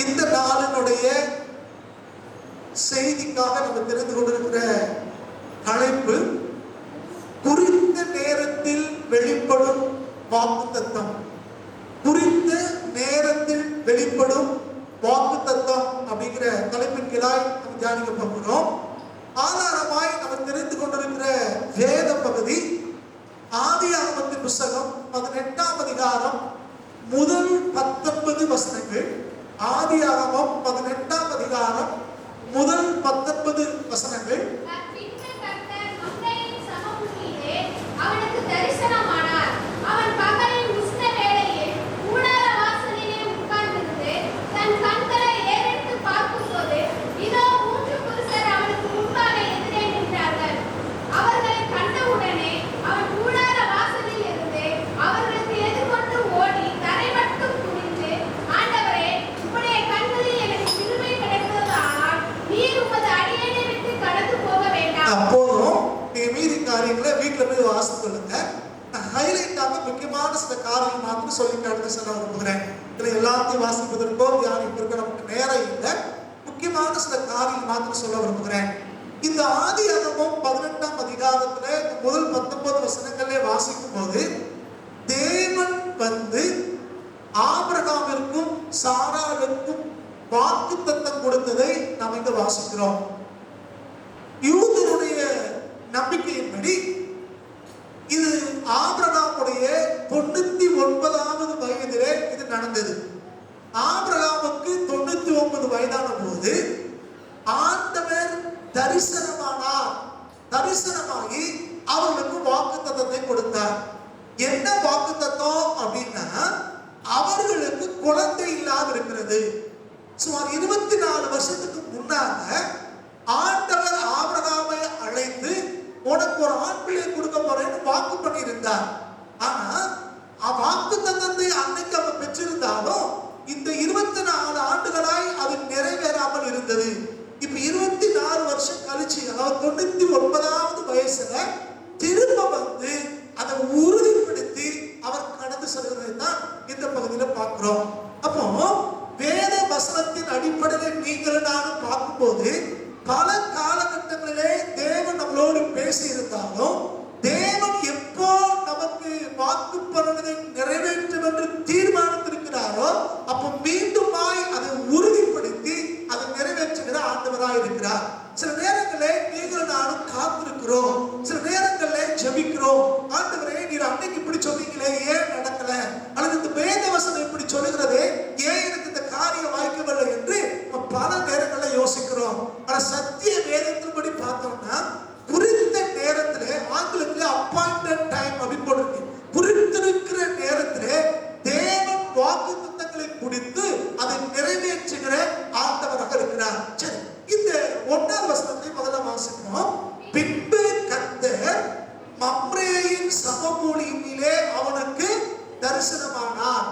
இந்த நாளினுடைய செய்திக்காக நம்ம தெரிந்து கொண்டிருக்கிற தலைப்பு குறித்த நேரத்தில் வெளிப்படும் வாக்குத்தத்தம். குறித்த நேரத்தில் வெளிப்படும் வாக்குத்தத்தம் அப்படிங்கிற தலைப்பின் கீழாய் நம்ம தியானிக்க போகிறோம். ஆதாரமாய் நம்ம தெரிந்து கொண்டிருக்கிற வேத பகுதி ஆதியாகமத்தின் புத்தகம் 18ஆம் அதிகாரம் முதல் 19 வசனங்கள். ஆதியாகமம் 18ஆம் அதிகாரம் முதல் 19 வசனங்கள். அவனுக்கு தரிசனமானார். அவன் பகலில் உஷ்ண வேளையில் கூடார வாசலிலே உட்கார்ந்திருந்து தன் கண்களை ஏறெடுத்து பார்க்கும்போது இதோ 3 புருஷர் அவனுக்கு முன்பாக எதிரே நின்றார்கள். அவர்களை கண்டவுடனே அவன் கூடார வாசலில் இருந்து அவர்களுக்கு எதிர்கொண்டு ஓடி தரை மட்டும் குனிந்து, ஆண்டவரே, உம்முடைய கண்களில் எனக்கு கிருபை கிடைத்ததானால் நீர் உமது அடியேனை விட்டு கடந்து போக வேண்டாம். அப்போதும் நீங்க மீதி காரியங்களை வீட்டுல போய் வாசித்துள்ளுங்க. ஹைலைட்டாக முக்கியமான சில காரியங்கள் மாத்திரம் சொல்லி கடந்து சொல்ல விரும்புகிறேன். இதுல எல்லாத்தையும் வாசிப்பதற்கோ தியானிப்பதற்கோ நமக்கு நேரம் இல்லை. முக்கியமான சில காரியங்கள் மாத்திரம் சொல்ல விரும்புகிறேன். இந்த ஆதியாகமம் 18ஆம் அதிகாரத்துல முதல் 19 வசனங்களே வாசிக்கும் போது தேவன் வந்து ஆபிரகாமிற்கும் சாராளுக்கும் வாக்குத்தத்தம் கொடுத்ததை நாம் இங்க வாசிக்கிறோம். யூதருடைய நம்பிக்கையின்படி இது ஆபிரகாமுடைய 99வது வயதிலே இது நடந்தது. ஆபிரகாமுக்கு 99 வயதான போது ஆண்டவர் தரிசனமானார். தரிசனமாகி அவர்களுக்கு வாக்குத்தத்தத்தை கொடுத்தார். என்ன வாக்குத்தத்தம் அப்படின்னா, அவர்களுக்கு குழந்தை இல்லாத இருக்கிறது. சுமார் 24 வருஷத்துக்கு முன்னாக ஆண்டவர் ஆபிரகாமை அழைத்து உனக்கு ஒரு ஆண் பிள்ளை கொடுக்க போறேன்னு வாக்கு பண்ணியிருந்தார். ஆனா வாக்கு தத்தத்தை அன்னைக்கு அவன் பெற்றிருந்தாலும் இந்த 24 ஆண்டுகளாய் அது நிறைவேறாமல் இருந்தது. இப்ப 24 வருஷம் கழிச்சு, அதாவது 99வது வயசுல திரும்ப வந்து அதை உறுதிப்படுத்தி அவர் கடந்து செல்கிறதை தான் இந்த பகுதியில பார்க்கிறோம். அப்போ வேத வசனத்தின் அடிப்படையில் நீங்கள் நானும் பார்க்கும்போது பல காலகட்டங்களிலே தேவன் நம்மளோடு பேசி இருந்தாலும் தேவன் எப்போ நமக்கு வாக்கு பண்ணதை நிறைவேற்றும் என்று தீர்மானித்திருக்கிறாரோ அப்போ மீண்டுமாய் அதை உறுதிப்படுத்தி அதை நிறைவேற்றுகிற ஆண்டவராய் இருக்கிறார். சில நேரங்களே நீங்களும் நானும் காத்திருக்கிறோம். சில நேரங்களே ஜெபிக்கிறோம். ஆண்டவரே, நீர் அன்னைக்கு இப்படி சொன்னீங்களே, ஏன் நடக்கல? அல்லது இந்த வேத வசனம் இப்படி சொல்லுகிறதே, ஏன் எனக்கு இந்த காரியம் வாய்க்கவில்லை என்று பல நேரங்களில் யோசிக்கிறோம். ஆனா சத்திய வேதத்தின்படி பார்த்தோம்னா குறித்த நேரத்திலே, ஆங்கிலத்திலே அப்பாயிண்டட் டைம் அப்படின்னு போட்டிருக்கு, குறித்திருக்கிற நேரத்திலே தேவன் வாக்குத்தத்தங்களை குறித்து அதை நிறைவேற்றுகிற ஆண்டவராக இருக்கிறார். சரி, இந்த 1வது வசனத்தை முதல்ல வாசிப்போம். பின்பு கர்த்தர் மம்ரேயின் சமபூமியிலே அவனுக்கு தரிசனமானார்.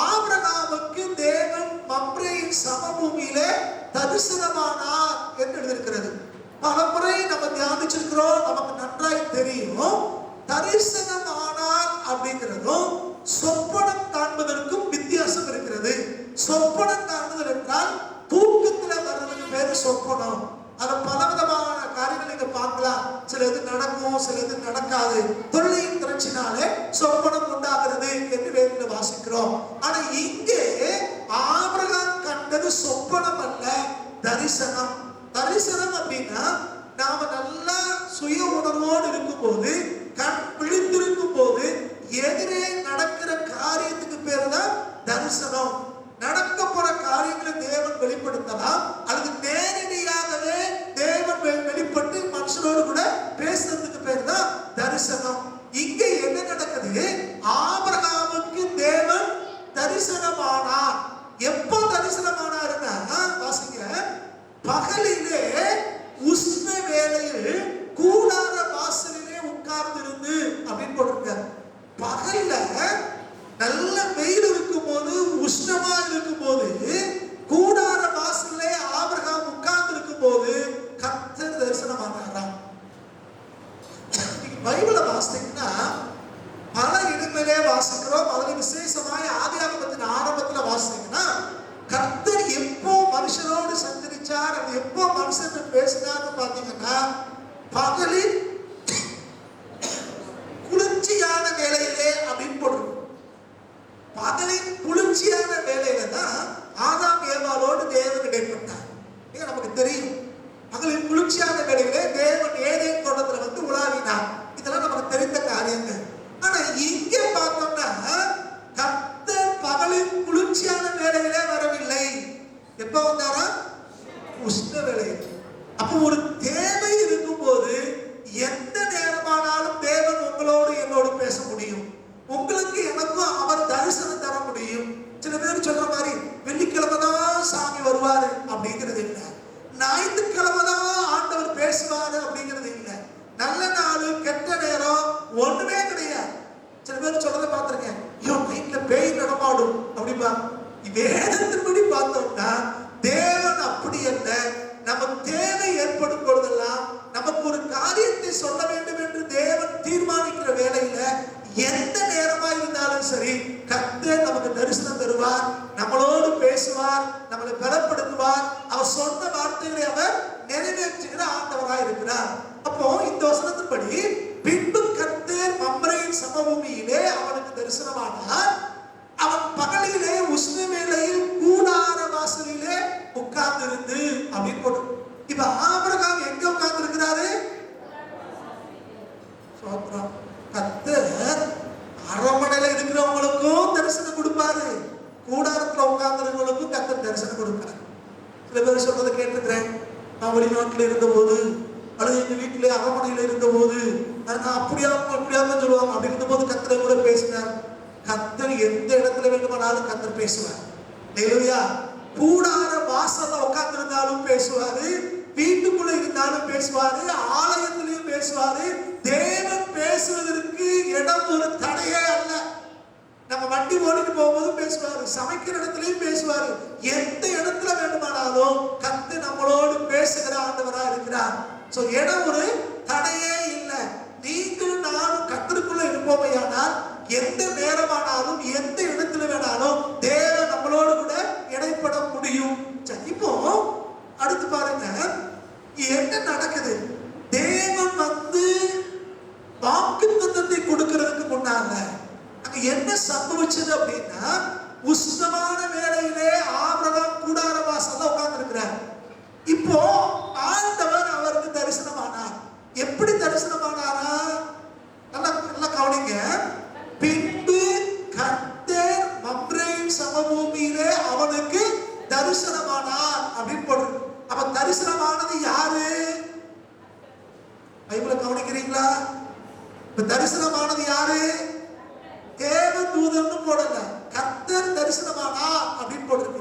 ஆபிரகாமுக்கு தேவன் மம்ரேயின் சமபூமியிலே தரிசனமானார் என்று எழுதியிருக்கிறது. பலமுறை நம்ம தியானிச்சிருக்கிறோம், நமக்கு நன்றாய் தெரியும். தரிசனமானார் அப்படிங்கிறதும் சொப்பனம் காண்பதற்கும் வித்தியாசம் இருக்கிறது. சொப்பனம் காண்பது என்றால் தூக்கத்துல வர்றதுக்கு பேரு சொப்பனம். அது பலவிதமான காரியங்கள் நீங்க பார்க்கலாம். சில இது நடக்கும், சில இது நடக்காது. தொல்லையின் திரட்சினாலே சொப்பனம் உண்டாகிறது என்று வேதத்துல வாசிக்கிறோம். ஆனா இங்கே ஆபிரகாம் கண்டது சொப்பனம் அல்ல, தரிசனம். தரிசனம் அப்படின்னா நாம நல்லா சுய உணர்வோடு இருக்கும் போது, கண் விழித்திருக்கும் போது எதிரே நடக்கிற காரியத்துக்கு பேரு தான் தரிசனம். நடக்க போற காரியங்களை தேவன் வெளிப்படுத்தலாம், அல்லது நேரடியாகவே தேவன் வெளிப்பட்டு மனுஷனோடு கூட பேசுறதுக்கு பேர் தான் தரிசனம். இங்க என்ன நடக்குது? ஆபிரகாமுக்கு தேவன் தரிசனமானார். எப்போ தரிசனமானாருன்னா, வாசிங்க, பகலிலே உஷ்ண வேளையில் கூடார வாசலிலே உட்கார்ந்திருந்து அப்படின்னு போட்டிருக்காரு. பகல்ல நல்ல வெயில் இருக்கும் போது, உஷ்ணமா இருக்கும் போது, கூடார வாசலிலே ஆபிரகாம் உட்கார்ந்து இருக்கும் போது கர்த்தர் தரிசனமானாராம். பைபிளை வாசித்தீங்கன்னா பல இடங்களிலே வாசிக்கிறோம். அதுல விசேஷமாய் ஆதியாகமத்தின் ஆரம்பத்துல வாசித்தீங்கன்னா கர்த்தர் பேசினார். அது எப்போ மனுஷன் பேசினார்னு பாத்தீங்கன்னா, பகலில் குளிர்ச்சியான வேலையிலே அப்படின்னு போடுறது. பகலின் குளிர்ச்சியான வேலையில தான் ஆதாம் ஏவாளோடு தேவன் இடைப்பட்டார். நமக்கு தெரியும், பகலின் குளிர்ச்சியான வேலையிலே தேவன் ஏதேன் தோட்டத்துல வந்து உலாவினார். இதெல்லாம் நமக்கு தெரிந்த காரியங்கள். ஆனா இங்க பார்த்தோம்னா கர்த்தர் பகலின் குளிர்ச்சியான வேலையிலே வரவில்லை. எப்ப வந்தாரா? உஷ்ண வேலையில். அப்போ ஒரு தேவை இருக்கும் போது எந்த நேரமானாலும் தேவன் உங்களோடு என்னோடு பேச முடியும். உங்களுக்கு எனக்கும் அவர் தரிசனம் தர முடியும். சில பேர் சொல்ற மாதிரி வெள்ளிக்கிழமை தான் சாமி வருவாரு அப்படிங்கிறது இல்லை. ஞாயிற்றுக்கிழமை தான் ஆண்டவர் பேசுவாரு அப்படிங்கிறது இல்லை. நல்ல நாள் கெட்ட நேரம் ஒண்ணுமே கிடையாது. சில பேர் சொல்றதை பார்த்திருக்கேன், ஐயோ நைட்ல பேய் நடமாடும் அப்படிப்பா. வேதத்தின்படி பார்த்தோம்னா தேவன் அப்படி அல்ல. நம்ம தேவை ஏற்படும் பொழுதெல்லாம் நமக்கு ஒரு காரியத்தை சொல்ல வேண்டும் என்று தேவன் தீர்மானிக்கிற வேலையில எந்த நேரமா இருந்தாலும் சரி கர்த்தர் நமக்கு தரிசனம் தருவார், நம்மளோடு பேசுவார், நம்மளை பலப்படுத்துவார். அவர் சொன்ன வார்த்தைகளை அவர் நிறைவேற்றுகிற ஆண்டவராய் இருக்கிறார். அப்போ இந்த வசனத்தின்படி பின்பு கர்த்தர் மம்ரேயின் சமபூமியிலே அவனுக்கு தரிசனமானார். அவன் பகலிலே உஷ்ண வேளையில் கூடார வாசலிலே உட்கார்ந்து இருந்து அப்படின்னு போட்டு. இப்ப ஆபிரகாம் எங்க உட்கார்ந்து இருக்கிறாரு? கர்த்தர் அரமனையில இருக்கிறவங்களுக்கும் தரிசனம் கொடுப்பாரு, கூடாரத்துல உட்கார்ந்துருக்கிறவங்களுக்கும் கர்த்தர் தரிசனம் கொடுப்பாரு. சில பேர் சொல்றதை கேட்டிருக்கிறேன். நான் வெளிநாட்டுல இருந்த போது அல்லது எங்க வீட்டுல அரமனையில இருந்த போது நான் அப்படியா சொல்லுவாங்க. அப்படி இருந்த போது கர்த்தர் கூட பேசினார். கர்த்தர் எந்த இடத்துல வேண்டுமானாலும் கர்த்தர் பேசுவார். ஹல்லேலூயா. கூடார வாசல்ல உட்கார்ந்து இருந்தாலும் பேசுவாரு, வீட்டுக்குள்ள இருந்தாலும் பேசுவாரு, ஆலயத்திலையும் பேசுவாரு. தேவன் பேசுவதற்கு இடம் ஒரு தடையே அல்ல. நம்ம வண்டி ஓடிட்டு போகும்போது பேசுவாரு, சமைக்கிற இடத்துலயும் பேசுவாரு. எந்த இடத்துல வேண்டுமானாலும் கர்த்தர் நம்மளோடு பேசுகிற ஆண்டவரா இருக்கிறார். சோ இடம் ஒரு தடையே இல்லை. நீங்களும் நானும் கர்த்தருக்குள்ள இருப்போமையானால் எந்த நேரமானாலும் எந்த இடத்துல வேணாலும் தேவன் நம்மளோடு கூட இடைப்பட முடியும். இப்போ அடுத்து பாருங்க என்ன நடக்குது. தேவன் வந்து வாக்குத்தத்தத்தை கொடுக்கிறதுக்கு முன்னால அங்க என்ன சம்பவிச்சது அப்படின்னா, உஷ்ணமான வேளையிலே ஆபிரகாம் கூடார வாசல்ல உட்கார்ந்து இருக்கிறார். இப்போ ஆண்டவர் அவருக்கு தரிசனமானார். எப்படி தரிசனமானாரா? நல்லா கவனிங்க. பின்பு கர்த்தர் மம்ரேயின் சமபூமியிலே அவனுக்கு தரிசனமானார் அப்படின்னு போடுறது. அப்ப தரிசனமானது யாரு? பைபிளை கவனிக்கிறீங்களா? இப்ப தரிசனமானது யாரு? தேவதூதன்னு போடல, கர்த்தர் தரிசனமானார் அப்படின்னு போடுறது.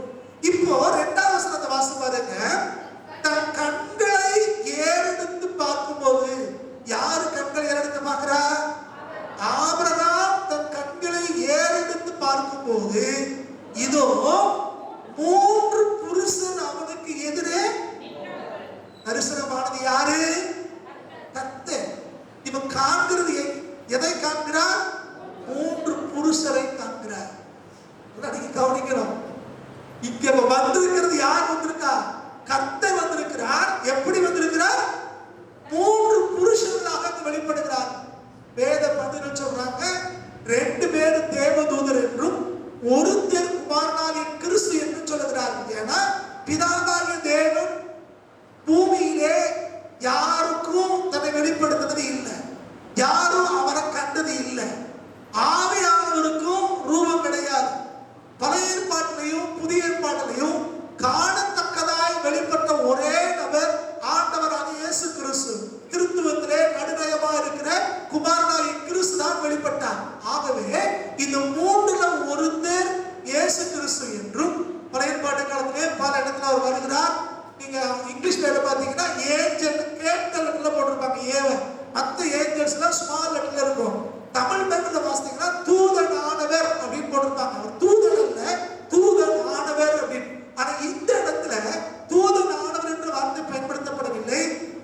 இப்போ இரண்டாவது வசனத்தை வாசி பாருங்க. தன் கண்களை ஏறெடுத்து பார்க்கும்போது, யாரு கண்களை ஏறெடுத்து பார்க்கிறா? ஆபிரகாம் தன் கண்களை ஏறெடுத்து பார்க்கும்போது இதோ 3 புருஷன் அவனுக்கு எதிரே. தரிசனமானது யாரு? கர்த்தர். இவன் காண்கிறது எதை காண்கிறார்? 3 புருஷரை காண்கிறார். நீங்க கவனிக்கணும். இங்க வந்திருக்கிறது யார் வந்திருக்கா? கர்த்தர் வந்திருக்கிறார். எப்படி வந்திருக்கிறார்? 3 புருஷர்களாக வெளிப்படுகிறார். வேத பண்டிதர்கள் சொல்றாங்க 2 பேர் தேவதூதர் என்றும் ஒருத்தர் குமாரனாகிய கிறிஸ்து என்று சொல்லுகிறார்கள். ஏன்னா பிதாவாகிய தேவன் பூமியிலே யாருக்கும் தன்னை வெளிப்படுத்துறது இல்லை, யாரும் அவரை கண்டது இல்லை. ஆவியானவருக்கும் ரூபம் கிடையாது. பழைய ஏற்பாட்டிலையும் புதிய ஏற்பாட்டிலையும் காணத்தக்கதாய் வெளிப்பட்ட ஒரே நபர் ஆண்டவராகிய இயேசு கிறிஸ்து. திருத்துவத்திலே நடுநயமா இருக்கிற குமாரனாகிய கிறிஸ்து தான் வெளிப்பட்டார். ஆகவே இந்த 3ல ஒருத்தர் இயேசு கிறிஸ்து என்றும் பழைய ஏற்பாட்டு காலத்திலே பல இடத்துல அவர் வருகிறார். நீங்க இங்கிலீஷ்ல பாத்தீங்கன்னா ஏஞ்சல் கேபிட்டல் லெட்டர்ல போட்டிருப்பாங்க ஏவ. மத்த ஏஞ்சல்ஸ்லாம் ஸ்மால் லெட்டர்ல இருக்கும். தமிழ் பைபிள்ல வாசித்தீங்கன்னா தூதன் ஆனவர் அப்படின்னு போட்டிருப்பாங்க. அவர் தூதன் அல்ல, தூதன் ஆனவர் அப்படின்னு. ஆனா இந்த இடத்துல தூதன் ஆனவர் என்ற வார்த்தை பயன்படுத்தப்படவில்லை,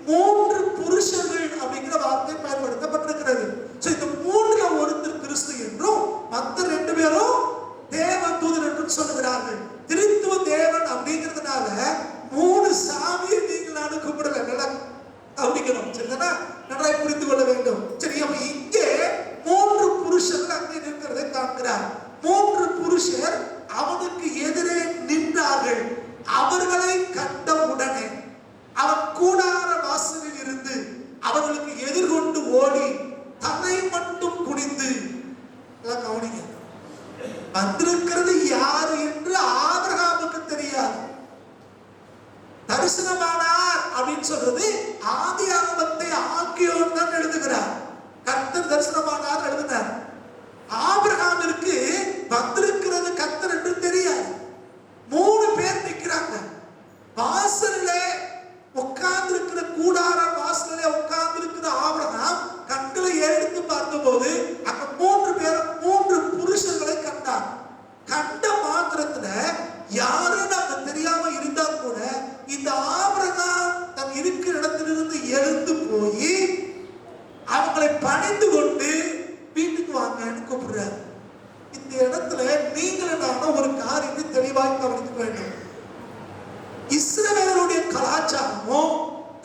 3 புருஷர்கள் அப்படிங்கிற வார்த்தை பயன்படுத்தப்பட்டிருக்கிறது. சோ இந்த 3ல ஒருத்தர் கிறிஸ்து என்றும் மற்ற 2 பேரும் தேவ தூதன் என்றும் சொல்லுகிறார்கள். திருத்துவ தேவன் அப்படிங்கிறதுனால 3 சாமி பணிந்து கொண்டு வீட்டுக்கு வாங்கன்னு கூப்பிடுறாரு. இந்த இடத்துல நீங்களும் நானும் ஒரு காரியத்தை தெளிவாய் கவனிக்க வேண்டும். இஸ்ரவேலுடைய கலாச்சாரமோ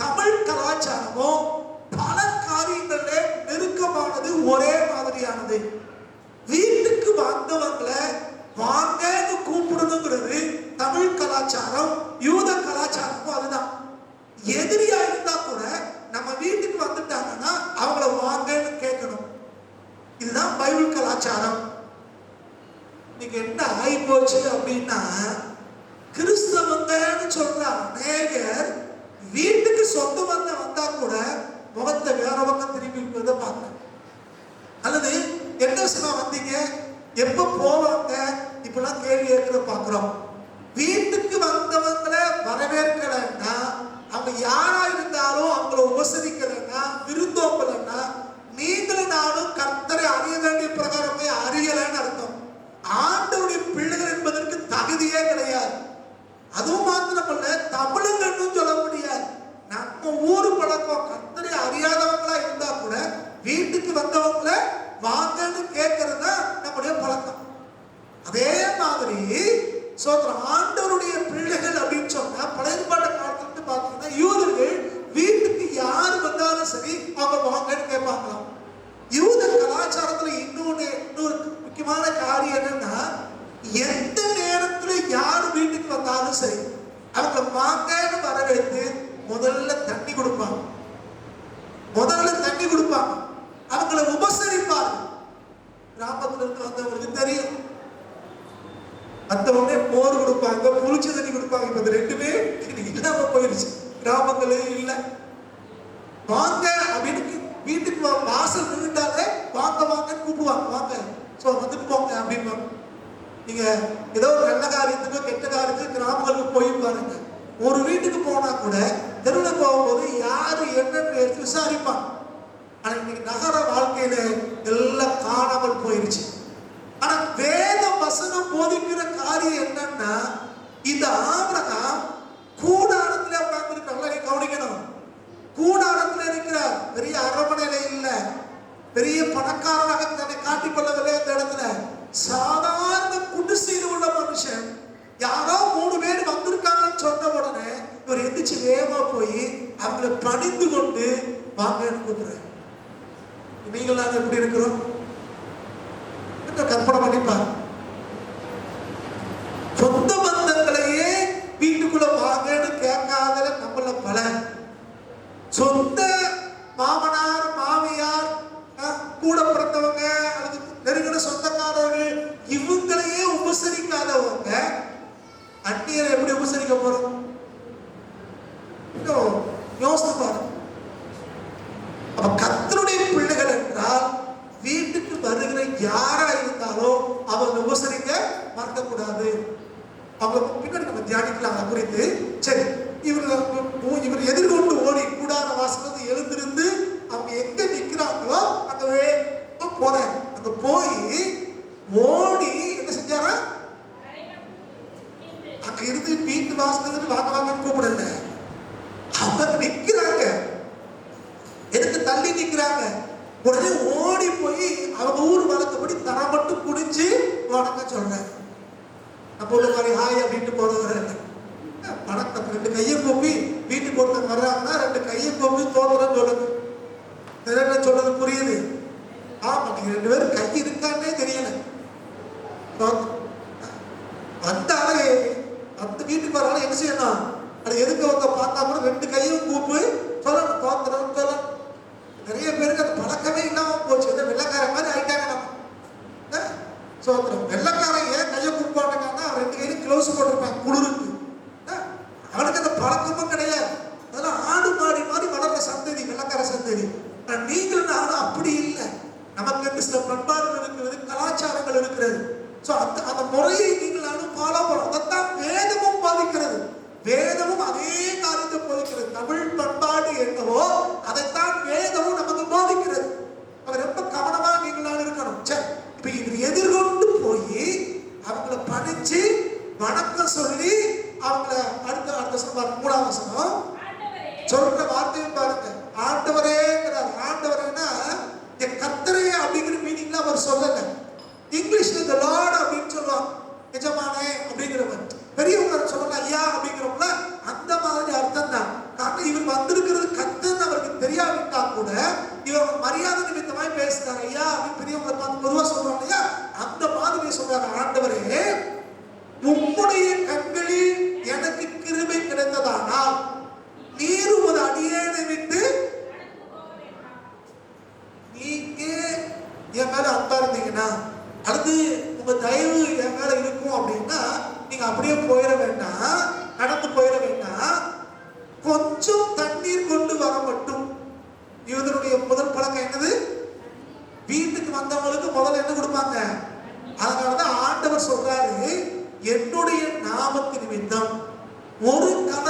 தமிழ் கலாச்சாரமோ பல காரியங்கள்ல நெருக்கமானது, ஒரே மாதிரியானது. வீட்டுக்கு வந்தவங்களை வாங்கன்னு கூப்பிடணுங்கிறது தமிழ் கலாச்சாரம், யூத கலாச்சாரமும் அதுதான். எதிரியா இருந்தா கூட நம்ம வீட்டுக்கு வந்துட்டாங்கன்னா அவங்கள வாங்கன்னு கேட்கணும். இதுதான் பைபிள் கலாச்சாரம். நீங்க என்ன ஆகி போச்சு அப்படின்னா, கிறிஸ்தவங்கன்னு சொல்ற அநேகர் வீட்டுக்கு சொந்த வந்தா கூட முகத்தை வேற பக்கம் திரும்பி இருக்கிறத பார்க்கிறேன். அல்லது என்ன விஷயமா வந்தீங்க, எப்ப போவாங்க, இப்பெல்லாம் கேள்வி கேட்கிற பார்க்கிறோம். வீட்டுக்கு வந்தவங்களை வரவேற்கலன்னா, அவங்க யாரா இருந்தாலும் அவங்கள உபசரிக்கலன்னா, விருந்தோம்பலன்னா, நீங்களும் நானும் கர்த்தரை அறிய வேண்டிய பிரகாரமே அறியலன்னு அர்த்தம். ஆண்டவருடைய பிள்ளைகள் என்பதற்கு தகுதியே கிடையாது. அதுவும் மாத்திரமல்ல, தமிழங்கன்னு சொல்ல முடியாது. நம்ம ஊரு பழக்கம், கர்த்தரை அறியாதவங்களா இருந்தா கூட வீட்டுக்கு வந்தவங்கள வாங்கன்னு கேட்கறது நம்முடைய பழக்கம். அதே மாதிரி ஆண்டவருடைய பிள்ளைகள் அப்படின்னு சொன்னா, பழைய ஏற்பாட்டு காலத்துல பார்த்தீங்கன்னா யூதர்கள் வீட்டுக்கு யார் வந்தாலும் சரி அவங்க வாங்கன்னு கேட்பாங்களாம். யூத கலாச்சாரத்துல இன்னொரு முக்கியமான காரியம் என்னன்னா, எந்த நேரத்துல யார் வீட்டுக்கு வந்தாலும் சரி அவங்களை வாங்கன்னு வரவேற்று முதல்ல தண்ணி கொடுப்பாங்க. அவங்களை உபசரிப்பாங்க. கிராமத்துல இருந்து வந்தவங்களுக்கு தெரியும். மற்றவங்க மோர் கொடுப்பாங்க, புளிச்ச தண்ணி கொடுப்பாங்க. இப்ப இது ரெண்டுமே இல்லாம போயிருச்சு, கிராமங்களே இல்லை. வாங்க அப்படின்னு வீட்டுக்கு வாசல் நின்றுட்டாலே வாங்க வாங்கன்னு கூப்பிடுவாங்க. வாங்க, சோ வந்துட்டு போங்க அப்படின்னு. நீங்க ஏதோ ஒரு நல்ல காரியத்துக்கோ கெட்ட காரியத்துக்கு கிராமங்களுக்கு போய் பாருங்க. ஒரு வீட்டுக்கு போனா கூட தெருவில் போகும்போது யாரு என்னன்னு விசாரிப்பாங்க. ஆனா இன்னைக்கு நகர வாழ்க்கையில எல்லாம் காணாமல் போயிருச்சு. ஆனா வேத வசனம் போதிக்கிற காரியம் என்னன்னா, இந்த ஆபிரகாம் கூடாரத்துல உட்கார்ந்து இருக்காங்க. கவனிக்கணும், கூடாரத்துல இருக்கிறார். பெரிய அரண்மனையில இல்ல, பெரிய பணக்காரராக தன்னை காட்டிக்கொள்ளவில்லை. அந்த இடத்துல சாதாரண குடிசையில் உள்ள மனுஷன். யாரோ 3 பேர் வந்திருக்காங்கன்னு சொன்ன உடனே இவர் எந்திரிச்சு வேகமா போய் அவங்களை பணிந்து கொண்டு வாங்க கூப்பிடுறாரு. நீங்கள் நாங்கள் எப்படி இருக்கிறோம் கற்பனை பண்ணிப்பார். சொந்த பந்தங்களையே வீட்டுக்குள்ள வாங்கன்னு கேட்காத நம்மள பல. சொந்த மாமனார் மாமியார் கூட பிறந்தவங்க அல்லது நெருங்கின சொந்தக்காரர்கள் இவங்களையே உபசரிக்காதவங்க அந்நியரை எப்படி உபசரிக்க போறோம்? யோசித்து பாருங்க. அப்ப கர்த்தருடைய பிள்ளைகள் என்றால் வீட்டுக்கு வருகிற யாரா இருந்தாலும் அவங்க உபசரிக்க மறக்கக்கூடாது. அவங்க பின்னாடி நம்ம தியானிக்கலாம் குறித்து. சரி, இவர் எதிர்கொண்டு ஓடி கூடார வாசல் எழுந்திருந்து அவங்க எங்க நிக்கிறாங்களோ அங்கவே போறாங்க. அங்க போய் ஓடி என்ன செஞ்சாரா, அங்க இருந்து வீட்டு வாசல் வாங்க வாங்கன்னு கூப்பிடல. அவங்க நிக்கிறாங்க. எதுக்கு தள்ளி நிக்கிறாங்க? உடனே ஓடி போய் அவங்க ஊர் வழக்கப்படி தர மட்டும் குடிச்சு வணக்கம் சொல்றாங்க. அப்போ உள்ள மாதிரி ஹாய் அப்படின்ட்டு போறவங்க வணக்கம் 2 கையை கூப்பி வீட்டுக்கு ஒருத்தங்க வர்றாங்கன்னா 2 கையை கூப்பி தோன்றன்னு சொல்லுங்க. என்ன சொல்றது புரியுது? ஆமா, நீங்க 2 பேரும் கை இருக்கான்னே தெரியல. வந்தாலே அந்த வீட்டுக்கு வராலும் என்ன செய்யணும்? அது எதுக்கு அவங்க பார்த்தா கூட 2 கையும் கூப்பு சொல்லணும், தோன்றன்னு சொல்லணும். நிறைய பேருக்கு அந்த பழக்கமே இல்லாம போச்சு. வெள்ளக்கார மாதிரி ஆயிட்டாங்க. நம்ம சோத்திரம். வெள்ளக்காரன் ஏன் கையை கூப்பாட்டாங்கன்னா 2 கையிலும் க்ளவுஸ் போட்டிருப்பாங்க குளிருக்கு. அவனுக்கு அந்த பழக்கமும் கிடையாது. அதெல்லாம் ஆடு மாடி மாதிரி வளர்ற சந்ததி வெள்ளக்கார சந்ததி. நீங்கள் நானும் அப்படி இல்லை. நமக்கு சில பண்பாடுகள் இருக்கிறது, கலாச்சாரங்கள் இருக்கிறது. அந்த முறையை நீங்கள் நானும் ஃபாலோ பண்ணணும். அதைத்தான் வேதமும் பாதிக்கிறது. வேதமும் அதே காரியத்தை போதிக்கிறது. தமிழ் பண்பாடு என்னவோ அதைத்தான் வேதமும் நமக்கு போதிக்கிறது. அவர் ரொம்ப கவனமா நீங்களால இருக்கணும். சரி, இப்ப இவர் எதிர்கொண்டு போய் அவங்கள பணிச்சு வணக்கம் சொல்லி அவங்கள அடுத்த சொல்லுவாங்க. 3ஆம் வசனம் சொல்ற வார்த்தையும் பாருங்க. ஆண்டவரேங்கிறார். ஆண்டவரேன்னா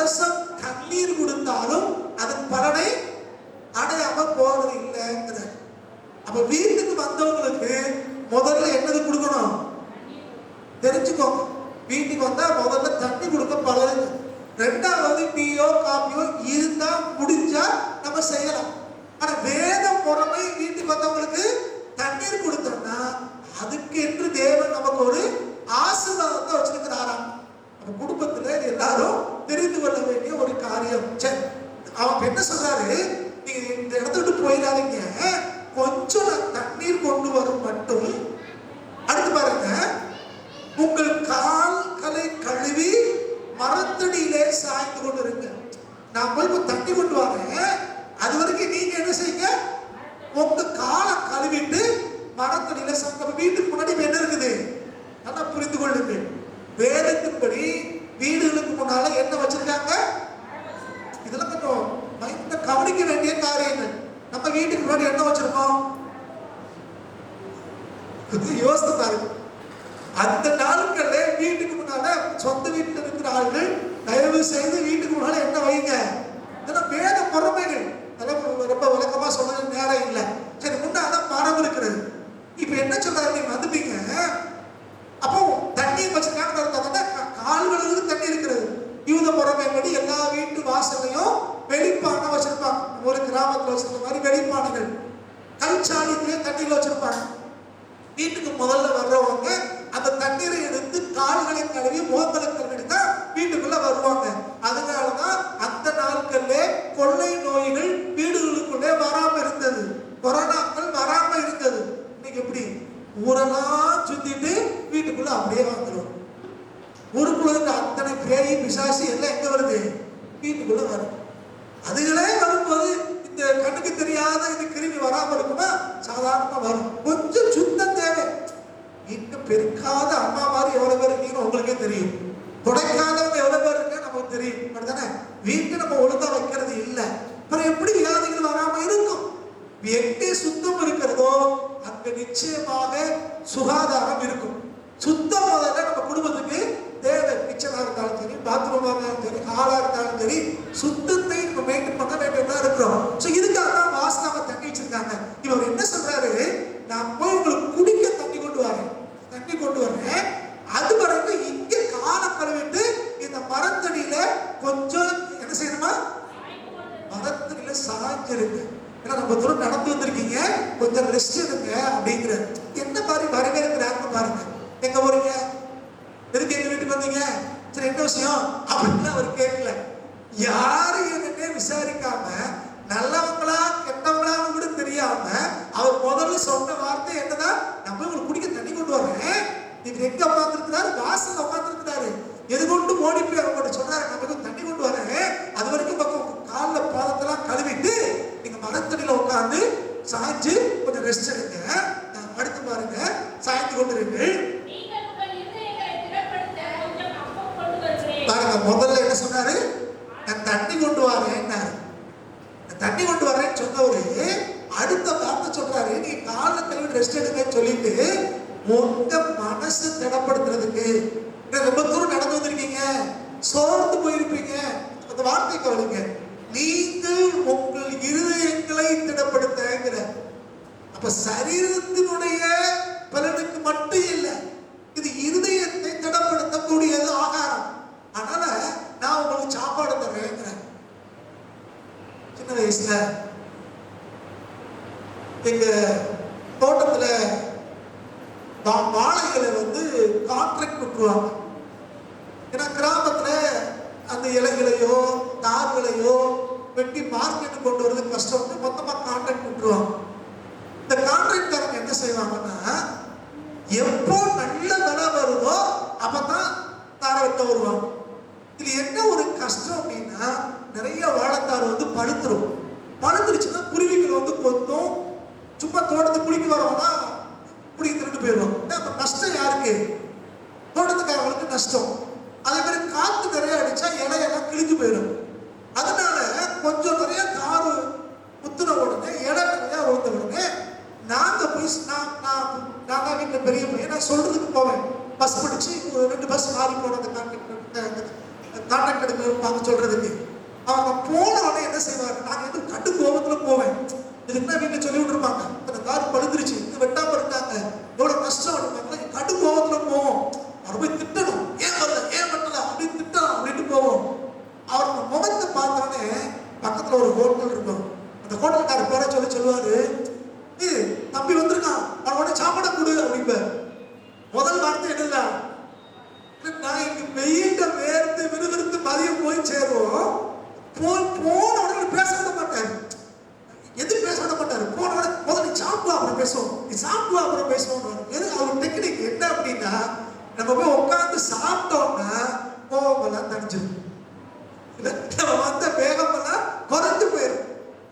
வருஷம் கண்ணீர் கொடுத்தாலும் அதன் பலனை அடையாம போறது இல்லைங்கிற. அப்ப வீட்டுக்கு வந்தவங்களுக்கு முதல்ல என்னது கொடுக்கணும் தெரிஞ்சுக்கோங்க. வீட்டுக்கு வந்தா முதல்ல தண்ணி கொடுக்க பழகுங்க. ரெண்டாவது டீயோ காப்பியோ இருந்தா முடிஞ்சா நம்ம செய்யலாம். ஆனா வேத முறைமை வீட்டுக்கு வந்தவங்களுக்கு தண்ணீர் கொடுத்தோம்னா அதுக்கு என்று தேவன் நமக்கு ஒரு ஆசீர்வாதத்தை வச்சிருக்கிறாராம். நம்ம குடும்பத்துல எல்லாரும் தெரிந்து கொள்ள வேண்டிய ஒரு காரியம். சரி, அவன் என்ன சொல்றாரு, நீங்க இந்த இடத்த விட்டு போயிடாதீங்க, கொஞ்சம் தண்ணீர் கொண்டு வரும் மட்டும். அடுத்து பாருங்க, உங்கள் கால்களை கழுவி மரத்தடியிலே சாய்ந்து கொண்டு இருங்க. நான் போய் தண்ணி கொண்டு வரேன், அது வரைக்கும் நீங்க என்ன செய்யுங்க, உங்க காலை கழுவிட்டு மரத்தடியில சாய்ந்து. வீட்டுக்கு முன்னாடி என்ன இருக்குது நல்லா புரிந்து கொள்ளுங்கள். வேதத்தின்படி வீடுகளுக்கு முன்னால என்ன வச்சிருக்காங்க, இதெல்லாம் கொஞ்சம் மைண்ட்ல கவனிக்க வேண்டிய காரியங்கள். நம்ம வீட்டுக்கு முன்னாடி என்ன வச்சிருக்கோம் யோசித்து பாருங்க. அந்த நாட்கள்ல வீட்டுக்கு முன்னால சொந்த வீட்டில் இருக்கிற ஆள்கள் தயவு செய்து வீட்டுக்கு முன்னால என்ன வைங்க, இதெல்லாம் வேத பொறுமைகள். ரொம்ப விளக்கமா சொல்றது நேரம் இல்லை. சரி, முன்னால மரம் இருக்கிறது. இப்ப என்ன சொல்றாரு, நீங்க வந்துட்டீங்க, அப்போ தண்ணி வச்சிருக்காங்க, கால்களுக்கு தண்ணி இருக்கிறது. யூத முறைமைப்படி எல்லா வீட்டு வாசலையும் வெளிப்பானை வச்சிருப்பாங்க. ஒரு கிராமத்துல வச்சிருக்க மாதிரி வெளிப்பானைகள் கல்சாலிலே தண்ணீர்ல வச்சிருப்பாங்க. வீட்டுக்கு முதல்ல வர்றவங்க அந்த தண்ணீரை எடுத்து கால்களை கழுவி முகங்களை கழுவி தான் வீட்டுக்குள்ள வருவாங்க. அதனாலதான் அந்த நாட்கள்ல கொள்ளை நோய்கள் வீடுகளுக்குள்ளே வராம இருந்தது, கொரோனாக்கள் வராம இருந்தது. இன்னைக்கு எப்படி ஊரெல்லாம் சுத்திட்டு வீட்டுக்குள்ள அப்படியே வந்துடும். ஊருக்குள்ள இருக்க அத்தனை பேய் பிசாசி எல்லாம் எங்க வருது, வீட்டுக்குள்ள வரும். அதுகளே வரும்போது இந்த கண்ணுக்கு தெரியாத இந்த கிருமி வராம இருக்குமா, சாதாரணமா வரும். கொஞ்சம் சுத்தம் தேவை. வீட்டுக்கு பெருக்காத அம்மா மாதிரி எவ்வளவு பேர் இருக்கீங்கன்னு உங்களுக்கே தெரியும். துடைக்காதவங்க எவ்வளவு பேர் இருக்கா நமக்கு தெரியும். அப்படித்தானே? வீட்டை நம்ம ஒழுங்கா வைக்கிறது இல்லை, அப்புறம் எப்படி வியாதிகள் வராம இருக்கும்? எங்கே சுத்தம் இருக்கிறதோ அங்க நிச்சயமாக சுகாதாரம் இருக்கும். சுத்தம் முதல்ல நம்ம குடும்பத்துக்கு தேவை. கிச்சனா இருந்தாலும் சரி, பாத்ரூமா இருந்தாலும் சரி, ஹாலா இருந்தாலும் சரி, சுத்தத்தை நம்ம மெயின்டைன் பண்ண வேண்டியதா இருக்கிறோம். ஸோ இதுக்காக தான் வாசனாம தண்ணி வச்சிருக்காங்க. இவர் என்ன சொல்றாரு, நான் போய் உங்களுக்கு குடிக்க தண்ணி கொண்டு வரேன், தண்ணி கொண்டு வரேன், அது வரைக்கும் இங்க காலை கழுவிட்டு இந்த மரத்தடியில கொஞ்சம் என்ன செய்யணுமா, மரத்தடியில சாய்ஞ்சிருக்கு. ஏன்னா ரொம்ப தூரம் நடந்து வந்திருக்கீங்க, கொஞ்சம் ரெஸ்ட் எடுங்க அப்படிங்கிற. என்ன மாதிரி வரவேற்கிறாங்க பாருங்க. எங்க போறீங்க, எதுக்கு எங்க வீட்டுக்கு வந்தீங்க, சரி என்ன விஷயம் அப்படின்னு அவர் கேட்கல. யாரு என்னன்னே விசாரிக்காம, நல்லவங்களா கெட்டவங்களான்னு கூட தெரியாம அவர் முதல்ல சொன்ன வார்த்தை என்னதான், நான் போய் உங்களுக்கு குடிக்க தண்ணி கொண்டு வரேன். இவர் எங்க உட்கார்ந்து இருக்கிறாரு, வாசல்ல உட்கார்ந்து இருக்கிறாரு. எது கொண்டு ஓடி போய் அவங்க சொல்றாரு, நான் போய் தண்ணி கொண்டு வரேன், அது வரைக்கும் பக்கம் காலில் பாதத்தெல்லாம் கழுவிட்டு நீங்க மரத்தடியில உட்கார்ந்து சாய்ஞ்சு கொஞ்சம் ரெஸ்ட் எடுங்க. அடுத்து பாருங்க, சாய்ந்து கொண்டு இருக்கு பாருங்க. முதல்ல என்ன சொன்னாரு, நான் தண்ணி கொண்டு வரேன், தண்ணி கொண்டு வரேன்னு சொன்னவரு அடுத்த வார்த்தை சொல்றாரு, நீ காலில் கழுவி ரெஸ்ட் எடுங்கன்னு சொல்லிட்டு உங்க மனசு திடப்படுத்துறதுக்கு. ரொம்ப தூரம் நடந்து வந்திருக்கீங்க, சோர்ந்து போயிருப்பீங்க, அந்த வார்த்தை கவனிங்க. நீங்கள் உங்கள் இருதயங்களை திடப்படுத்துங்கிற. அப்ப சரீரத்தினுடைய பலனுக்கு மட்டும் இல்லை, இது இருதயத்தை திடப்படுத்தக்கூடியது ஆகாரம். அதனால நான் உங்களுக்கு சாப்பாடு தர்றேங்கிறேன். சின்ன வயசுல எங்க தோட்டத்துல வாழைகளை கான்ட்ராக்ட் விட்டுருவாங்க. ஏன்னா கிராமத்துல அந்த இலைகளையோ தார்களையோ வெட்டி மார்க்கெட்டுக்கு கொண்டு வரது கஷ்டம், மொத்தமா கான்ட்ராக்ட் விட்டுருவாங்க. இந்த கான்ட்ராக்ட்காரங்க என்ன செய்வாங்கன்னா, எப்போ நல்ல விலை வருதோ அப்பதான் தார வெட்ட வருவாங்க. இதுல என்ன ஒரு கஷ்டம் அப்படின்னா, நிறைய வாழைத்தார் பழுத்துரும். பழுத்துருச்சுன்னா குருவிகள் கொத்தும். சும்மா தோட்டத்தை குளிக்க வரவனா குடிக்க திருட்டு போயிடுவாங்க. அப்ப நஷ்டம் யாருக்கு, தோட்டத்துக்காரங்களுக்கு நஷ்டம். அதே மாதிரி காத்து நிறைய அடிச்சா இலையெல்லாம் கிழிஞ்சு போயிடும். அதனால கொஞ்சம் நிறைய தாறு முத்துன உடனே இலை நிறைய உழுந்த உடனே நாங்க போய் நான் வீட்டில் பெரிய பையன், நான் சொல்றதுக்கு போவேன். பஸ் பிடிச்சி 2 பஸ் மாறி போன அந்த கான்டாக்ட் எடுக்க பார்க்க சொல்றதுக்கு. அவங்க போன உடனே என்ன செய்வாங்க, நாங்க வந்து கட்டு கோபத்துல போவேன். இதுக்குன்னா வீட்டுல சொல்லி விட்டுருப்பாங்க, இந்த கார் பழுந்துருச்சு, இது வெட்டாம இருக்காங்க, எவ்வளவு கஷ்டம் எடுப்பாங்க. கட்டு கோபத்துல போவோம். அவர் போய் திட்டணும், ஏன் வரல ஏன் வெட்டல அப்படின்னு திட்டலாம் அப்படின்ட்டு போவோம். அவருக்கு முகத்தை பார்த்தோன்னே பக்கத்துல ஒரு ஹோட்டல் இருக்கும், அந்த ஹோட்டல்கார பேரை சொல்லுவாரு, தம்பி வந்திருக்கான், அவனோட சாப்பாடை கொடு அப்படிம்ப. முதல் வார்த்தை என்னடா, நான் இங்க வெயில்ல வேர்த்து விறுவிறுத்து மதியம் போய் சேருவோம். போன உடனே பேச விட மாட்டாரு, எது பேச விட மாட்டாரு. போன உடனே முதல்ல சாப்பிடுவா அப்புறம் பேசுவோம், நீ சாப்பிடுவா அப்புறம் பேசுவோம். எது அவர் டெக்னிக் என்ன அப்படின்னா, நம்ம போய் உட்காந்து சாப்பிட்டோம்னா கோவமெல்லாம் தணிஞ்சிடும், நம்ம வந்த வேகமெல்லாம் குறைஞ்சு போயிடும்.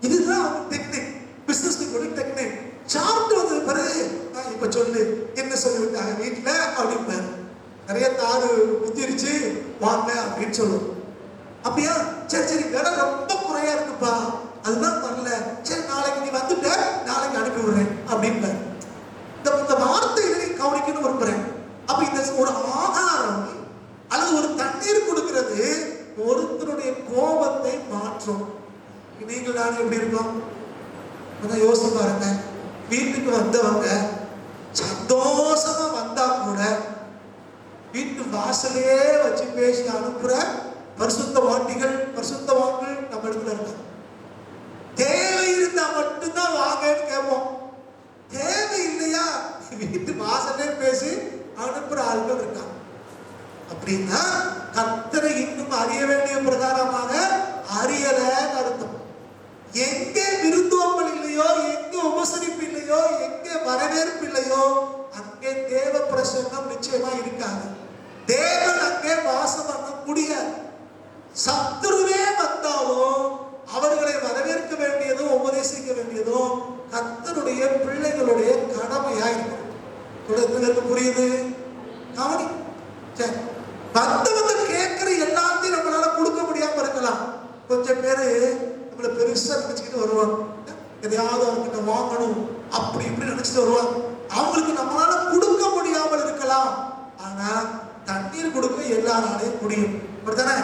இதுதான் அவங்க டெக்னிக், பிசினஸ் டெக்னிக். சாப்பிட்டு வந்தது பிறகு இப்ப சொல்லு என்ன சொல்லிவிட்டாங்க வீட்டுல அப்படின்பாரு. நிறைய தாறு குத்திருச்சு வாங்க அப்படின்னு சொல்லுவோம். அப்படியா, சரி சரி இடம் ரொம்ப குறையா இருக்குப்பா அதுதான் வரல, சரி நாளைக்கு நீ வந்துட்ட நாளைக்கு அனுப்பி விடுறேன் அப்படின்பாரு. இந்த வார்த்தைகளை கவனிக்கணும் விரும்புறேன். அப்ப இந்த ஒரு ஆகாரம் அல்லது ஒரு தண்ணீர் கொடுக்கிறது ஒருத்தருடைய கோபத்தை மாற்றும். நீங்கள் நான் எப்படி இருக்கோம் யோசிச்சு பாருங்க. வீட்டுக்கு வந்தவங்க சந்தோஷமா வந்தா கூட வீட்டு வாசலே வச்சு பேசி அனுப்புற பரிசுத்தவான்கள் நம்ம இடத்துல இருக்காங்க. தேவை இருந்தா மட்டும்தான் வாங்கன்னு கேட்போம், தேவை இல்லையா வீட்டு வாசலே பேசி அனுப்புற ஆட்கள் இருக்காங்க. அப்படின்னா கர்த்தரை இன்னும் அறிய வேண்டிய பிரகாரமாக அறியலன்னு அர்த்தம். எங்கே விருந்தோம்பல் இல்லையோ, எங்கே உபசரிப்பு இல்லையோ, எங்கே வரவேற்பு இல்லையோ அங்கே தேவ பிரசன்னம் நிச்சயமா இருக்காது. தேவன் அங்கே வாசம் பண்ண முடியாது. சத்துருவே வந்தாலும் அவர்களை வரவேற்க வேண்டியதும் உபதேசிக்க வேண்டியதும் கர்த்தருடைய பிள்ளைகளுடைய கடமையா இருக்கும். புரியுது? கவனி. வந்தவங்க கேட்கிற எல்லாத்தையும் நம்மளால கொடுக்க முடியாம இருக்கலாம். கொஞ்சம் பேரு நம்மள பெருசா நினைச்சுக்கிட்டு வருவாங்க, எதையாவது அவங்ககிட்ட வாங்கணும் அப்படி இப்படி நினைச்சிட்டு வருவாங்க. அவங்களுக்கு நம்மளால கொடுக்க முடியாமல் இருக்கலாம், ஆனா தண்ணீர் கொடுக்க எல்லாராலையும் முடியும். அப்படித்தானே?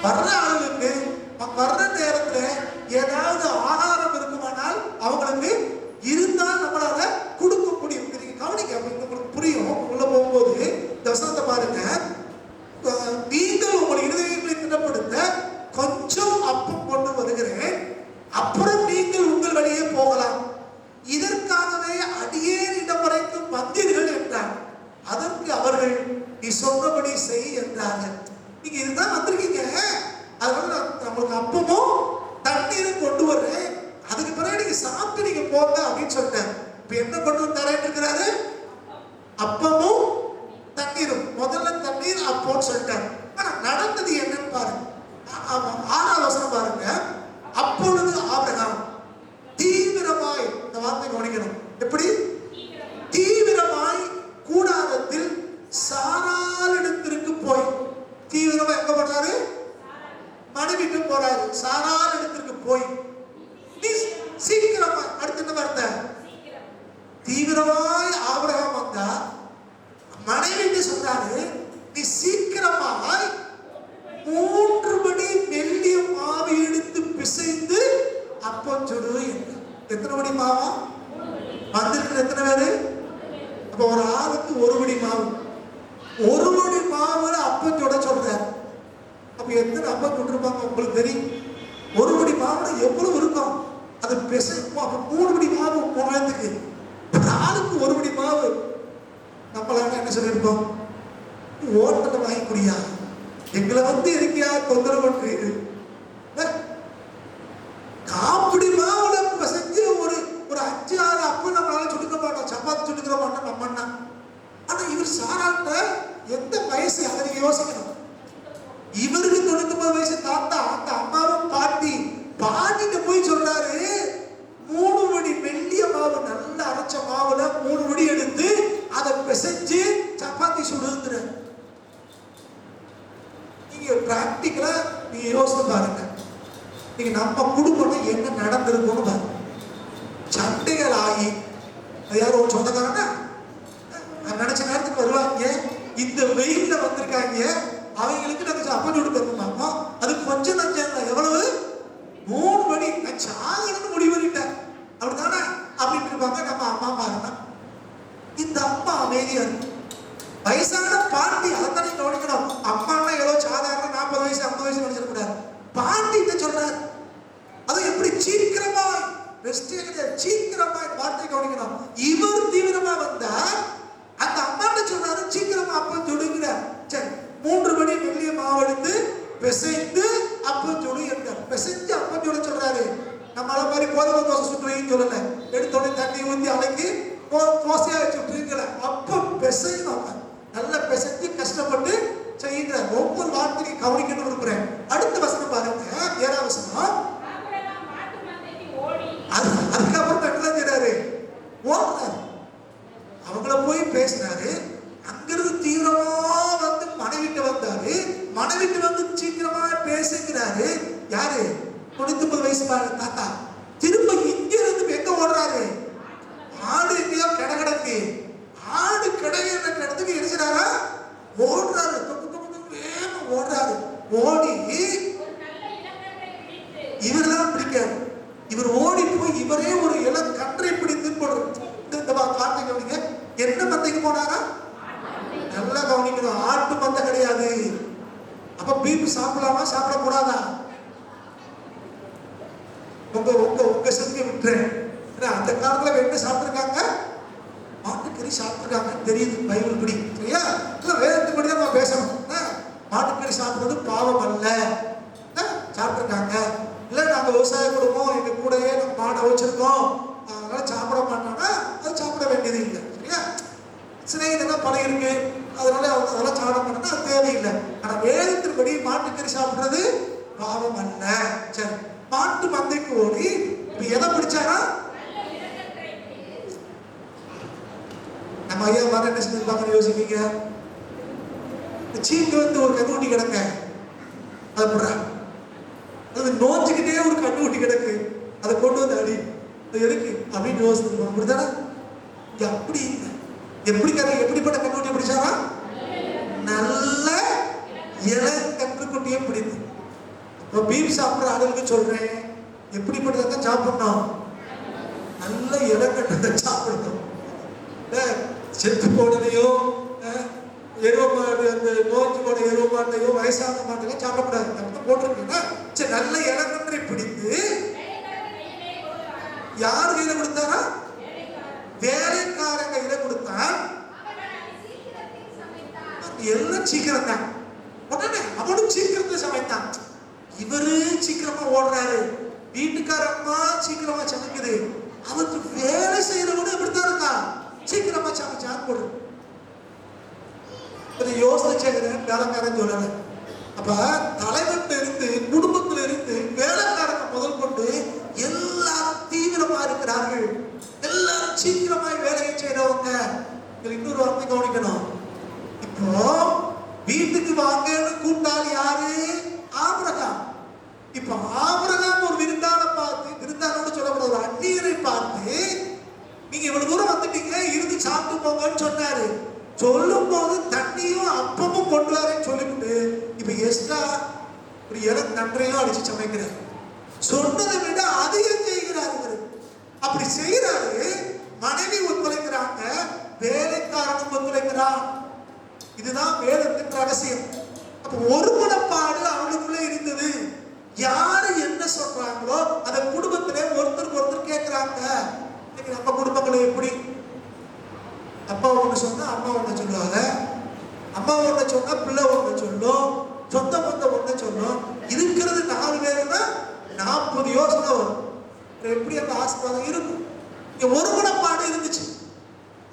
வர்ற ஆளுக்கு வர்ற நேரத்துல ஏதாவது ஆகாரம் இருக்குமானால் அவங்களுக்கு இருந்தால் நம்மளால கொடுக்க முடியும். நீங்க கவனிக்க, உங்களுக்கு புரியும். உள்ள போகும்போது இந்த வசனத்தை பாருங்க. நீங்கள் உங்கள் இருதயங்களை திடப்படுத்த கொஞ்சம் அப்பம் கொண்டு வருகிறேன், அப்புறம் நீங்கள் உங்கள் வழியே போகலாம். இதற்காகவே அடியேன் இடம் வரைக்கும் வந்தீர்கள் என்றார். அதற்கு அவர்கள் நீ சொன்னபடி செய் என்றார்கள். நீங்க இதுதான் வந்திருக்கீங்க, அதனால நம்மளுக்கு அப்பமும் தண்ணீரும் கொண்டு வர்றேன், அதுக்கு பிறகு நீங்க சாப்பிட்டு நீங்க போங்க அப்படின்னு சொல்லிட்டேன். இப்ப என்ன கொண்டு வந்து தரேன்னு இருக்கிறாரு? அப்பமும் தண்ணீரும். முதல்ல தண்ணீர் அப்போன்னு சொல்லிட்டாரு. ஆனா நடந்தது என்னன்னு பாருங்க. 6ஆவது வசனம் பாருங்க. அப்பொழுது ஆபிரகாம் தீவிரமாய், இந்த வார்த்தை கவனிக்கணும், எப்படி தீவிரமாய் கூடாரத்தில் சாராளிடத்திற்கு போய், தீவிரமா எங்க போறாரு? மனைவிட்டு போறாரு. சாராளிடத்திற்கு போய் நீ சீக்கிரமா, அடுத்து என்ன வார்த்தை? தீவிரமாய் ஆபிரகாம் வந்தா மனைவிட்டு சொல்றாரு, நீ சீக்கிரமாய் 3 மணி மெல்லிய மாவு எடுத்து பிசைந்து அப்பம் சுடு என்றார். எத்தனை மணி மாவா வந்திருக்கிற? எத்தனை பேரு? அப்ப ஒரு ஆளுக்கு 1 மணி மாவு, 1 மணி மாவுல அப்பம் சுட சொல்றாரு. அப்ப எத்தனை அப்பம் சுட்டிருப்பாங்க உங்களுக்கு தெரியும்? 1 மணி மாவுல எவ்வளவு இருக்கும் அது பிசைக்கும். அப்ப 3 மணி மாவு 3 பேருக்கு, ஒரு ஆளுக்கு 1 மணி மாவு. நம்மளால என்ன சொல்லியிருப்போம்? ஓட்டத்தை வாங்கி குடியா, எங்களை வந்து இருக்கியா தொந்தரவு பண்றீங்க. காப்பிடி மாவுல செஞ்சு ஒரு 5-6 அப்பம் நம்மளால சுட்டுக்க மாட்டோம், சப்பாத்தி சுட்டுக்கிற மாட்டோம் நம்மன்னா. ஆனா இவர் சாராட்ட எந்த வயசு, அதை நீங்க யோசிக்கணும். இவருக்கு 99 வயசு தாத்தா, அந்த அம்மாவும் பாட்டிட்டு போய் சொல்றாரு, 3 மணி மெல்லிய மாவு, நல்ல அரைச்ச மாவுல 3 மணி எடுத்து அதை பிசைஞ்சு சப்பாத்தி சுடுங்கிற. நீங்க பிராக்டிக்கலா நீங்க யோசிச்சு பாருங்க. நீங்க நம்ம குடும்பம் என்ன நடந்திருக்கும்னு பாருங்க. சண்டைகள் ஆகி, அது யாரும் ஒரு சொந்தக்காரனா நினைச்ச நேரத்துக்கு வருவாங்க, இந்த வெயில்ல வந்திருக்காங்க, அவங்களுக்கு நாங்க அப்பன் சுட்டு தரணுமாமா? அது கொஞ்சம் நஞ்சம் இல்லை. எவ்வளவு? 3 படி. நான் சாகணும்னு முடிவு பண்ணிட்டேன். அப்படித்தானே அப்படின்னு இருப்பாங்க நம்ம அம்மா அம்மா இருந்தா. இந்த அம்மா அமைதியா இருக்கு. வயசான பாட்டி அதைத்தானே கவனிக்கணும். அம்மான்னா ஏதோ சாதாரண 40 வயசு 50 வயசு நினைச்சிடக்கூடாது. பாட்டிட்ட சொல்றாரு. அது எப்படி சீக்கிரமா ரெஸ்டே கிடையாது, சீக்கிரமா வார்த்தை கவனிக்கணும். இவர் தீவிரமா வந்தா அந்த அம்மாட்ட சொல்றாரு சீக்கிரமா அப்பம் சுடுங்கிற. சரி 3 மணி வெள்ளிய மாவு எடுத்து பிசைந்து அப்பம் சுடு என்றார். பிசைஞ்சு அப்பம் சுட சொல்றாரு. நம்மள மாதிரி கோதுமை தோசை சுட்டுவீங்கன்னு சொல்லல. எடுத்தோடனே தண்ணி ஊற்றி அடக்கி தோசையா சுட்டுறீங்கள. அப்பம் பிசையணும். நல்லா பிசைஞ்சு கஷ்டப்பட்டு செய்யுங்க. ஒவ்வொரு வார்த்தையும் கவனிக்கணும் இருக்கிறேன். அடுத்த வசனம் பாருங்க, 7ஆம் வசனம். அதுக்கப்புறம் என்ன செய்றாரு? ஓடுறாரு. அவங்கள போய் பேசினாரு. அங்கிருந்து தீவிரமா வந்து மனைவிட்டு வந்தாரு. மனைவிட்டு வந்து சீக்கிரமா பேசுகிறாரு. யாரு? 99 வயசு தாத்தா. திரும்ப இங்க இருந்து எங்க ஓடுறாரு? ஆடு எங்கேயோ கிடக்கு. ஆடு கிடைக்கிற இடத்துக்கு எரிச்சிடாரா ஓடுறாரு. வேகம் ஓடுறாரு. ஓடி இவர்தான் பிடிக்காரு. இவர் ஓடி போய் இவரே ஒரு இளங்கன்றை பிடித்து இந்த வார்த்தை கவனிங்க. என்ன மந்தைக்கு போனாரா? நல்லா கவனிக்கணும். ஆட்டு மந்தை கிடையாது. அப்ப பீப்பு சாப்பிடலாமா சாப்பிடக்கூடாதா? உங்க செஞ்சு விட்டுறேன். அந்த காலத்துல என்ன சாப்பிட்டுருக்காங்க? மாட்டுக்கறி சாப்பிட்டுருக்காங்க. தெரியுது பைபிள் படி. சரியா? இல்ல வேதத்துப்படி தான் நம்ம பேசணும். மாட்டுக்கறி சாப்பிடுறது பாவம் அல்ல. சாப்பிட்டுருக்காங்க. இல்ல நாங்க விவசாய குடும்பம், எங்க கூடயே நம்ம மாடை வச்சிருக்கோம், அதனால சாப்பிட மாட்டோம்னா அது சாப்பிட வேண்டியது இல்லை. சரியா? சிநேகிதெல்லாம் பழம் இருக்கு, அதனால அதெல்லாம் சாப்பிட மாட்டோம்னா அது தேவையில்லை. ஆனா வேதத்தின்படி மாட்டுக்கறி சாப்பிடுறது பாவம் அல்ல. சரி, மாட்டு மந்தைக்கு ஓடி இப்ப எதை பிடிச்சாரா? நம்ம ஐயா மாதிரி என்ன செஞ்சிருப்பாங்கன்னு யோசிப்பீங்க. சீக்கு வந்து ஒரு கண்ணுட்டி கிடக்க, அதை போடுறா. அது நோஞ்சுக்கிட்டே ஒரு கண்ணுட்டி கிடக்கு, அதை கொண்டு வந்து அடி. எதுக்கு அப்படின்னு யோசிப்போம். அப்படித்தானே? அப்படி எப்படி எப்படிப்பட்ட கண்ணுட்டியை பிடிச்சாரா? நல்ல இளங்கன்றுக்குட்டியை பிடித்து. இப்போ பீப் சாப்பிட்ற ஆளுக்கு சொல்றேன், எப்படிப்பட்டதான் சாப்பிடணும்? நல்ல இளங்கன்று சாப்பிடணும். செத்து போனதையோ எருவ மாடு, அந்த நோஞ்சு போன எருவ மாட்டையோ வயசான மாட்டையோ சாப்பிடக்கூடாது. நம்ம போட்டிருக்கீங்கன்னா சரி, நல்ல இளங்கன்றை பிடித்து யார் கையில கொடுத்தாரா? வேலைக்காரன் கையில கொடுத்தான். எல்லாம் சீக்கிரம் தான். உடனே அவனும் சீக்கிரத்தை சமைத்தான். இவரு சீக்கிரமா ஓடுறாரு. வீட்டுக்காரம்மா சீக்கிரமா சமைக்குது. அவருக்கு வேலை செய்யறவனு எப்படித்தான் இருக்கா? சீக்கிரமா சமைச்சான்னு போடு. யோசிச்சேன் வேலைக்காரன் சொல்லல. அப்ப தலைவர்ல இருந்து குடும்பத்துல இருந்து வேலைக்காரங்க முதல் கொண்டு எல்லாரும் தீவிரமா இருக்கிறார்கள். எல்லாரும் சீக்கிரமாய் வேலையை செய்யறவங்க. இன்னொரு வார்த்தை கவனிக்கணும். இப்போ வீட்டுக்கு வாங்கன்னு கூட்டாளி யாரு? ஆபிரகாம். இப்ப ஆபிரகாம் ஒரு விருந்தாளோட சொல்லக்கூடாது, ஒரு அந்நியரை பார்த்து நீங்க இவ்வளவு தூரம் வந்துட்டீங்க, இருந்து சாப்பிட்டு போங்கன்னு சொன்னாரு. சொல்லும் போது தண்ணியும் அப்பமும் கொண்டு வரேன்னு சொல்லிவிட்டு இப்ப எஸ்டா ஒரு நன்றையும் அடிச்சு சமைக்கிறார். சொன்னதை விட அதிகம் செய்கிறாரு. அப்படி செய்யறாரு. மனைவி ஒத்துழைக்கிறாங்க, வேலைக்காரனும் ஒத்துழைக்கிறான். இதுதான் வேதத்தின் ரகசியம். அப்ப ஒரு குணப்பாடு அவளுக்குள்ள இருந்தது. யாரு என்ன சொல்றாங்களோ அதை குடும்பத்திலே ஒருத்தருக்கு ஒருத்தர் கேட்கிறாங்க. இன்னைக்கு நம்ம குடும்பங்களை எப்படி? அப்பா ஒண்ணு சொன்னா அம்மா ஒண்ணு சொல்லுவாங்க, அம்மா ஒண்ணு சொன்னா பிள்ளை ஒண்ணு சொல்லும், சொந்த பந்தம் ஒண்ணு சொல்லும். இருக்கிறது 4 பேருன்னா 40 யோசனை வரும். எப்படி அந்த ஆசீர்வாதம் இருக்கும்? இங்க ஒரு குணப்பாடு இருந்துச்சு.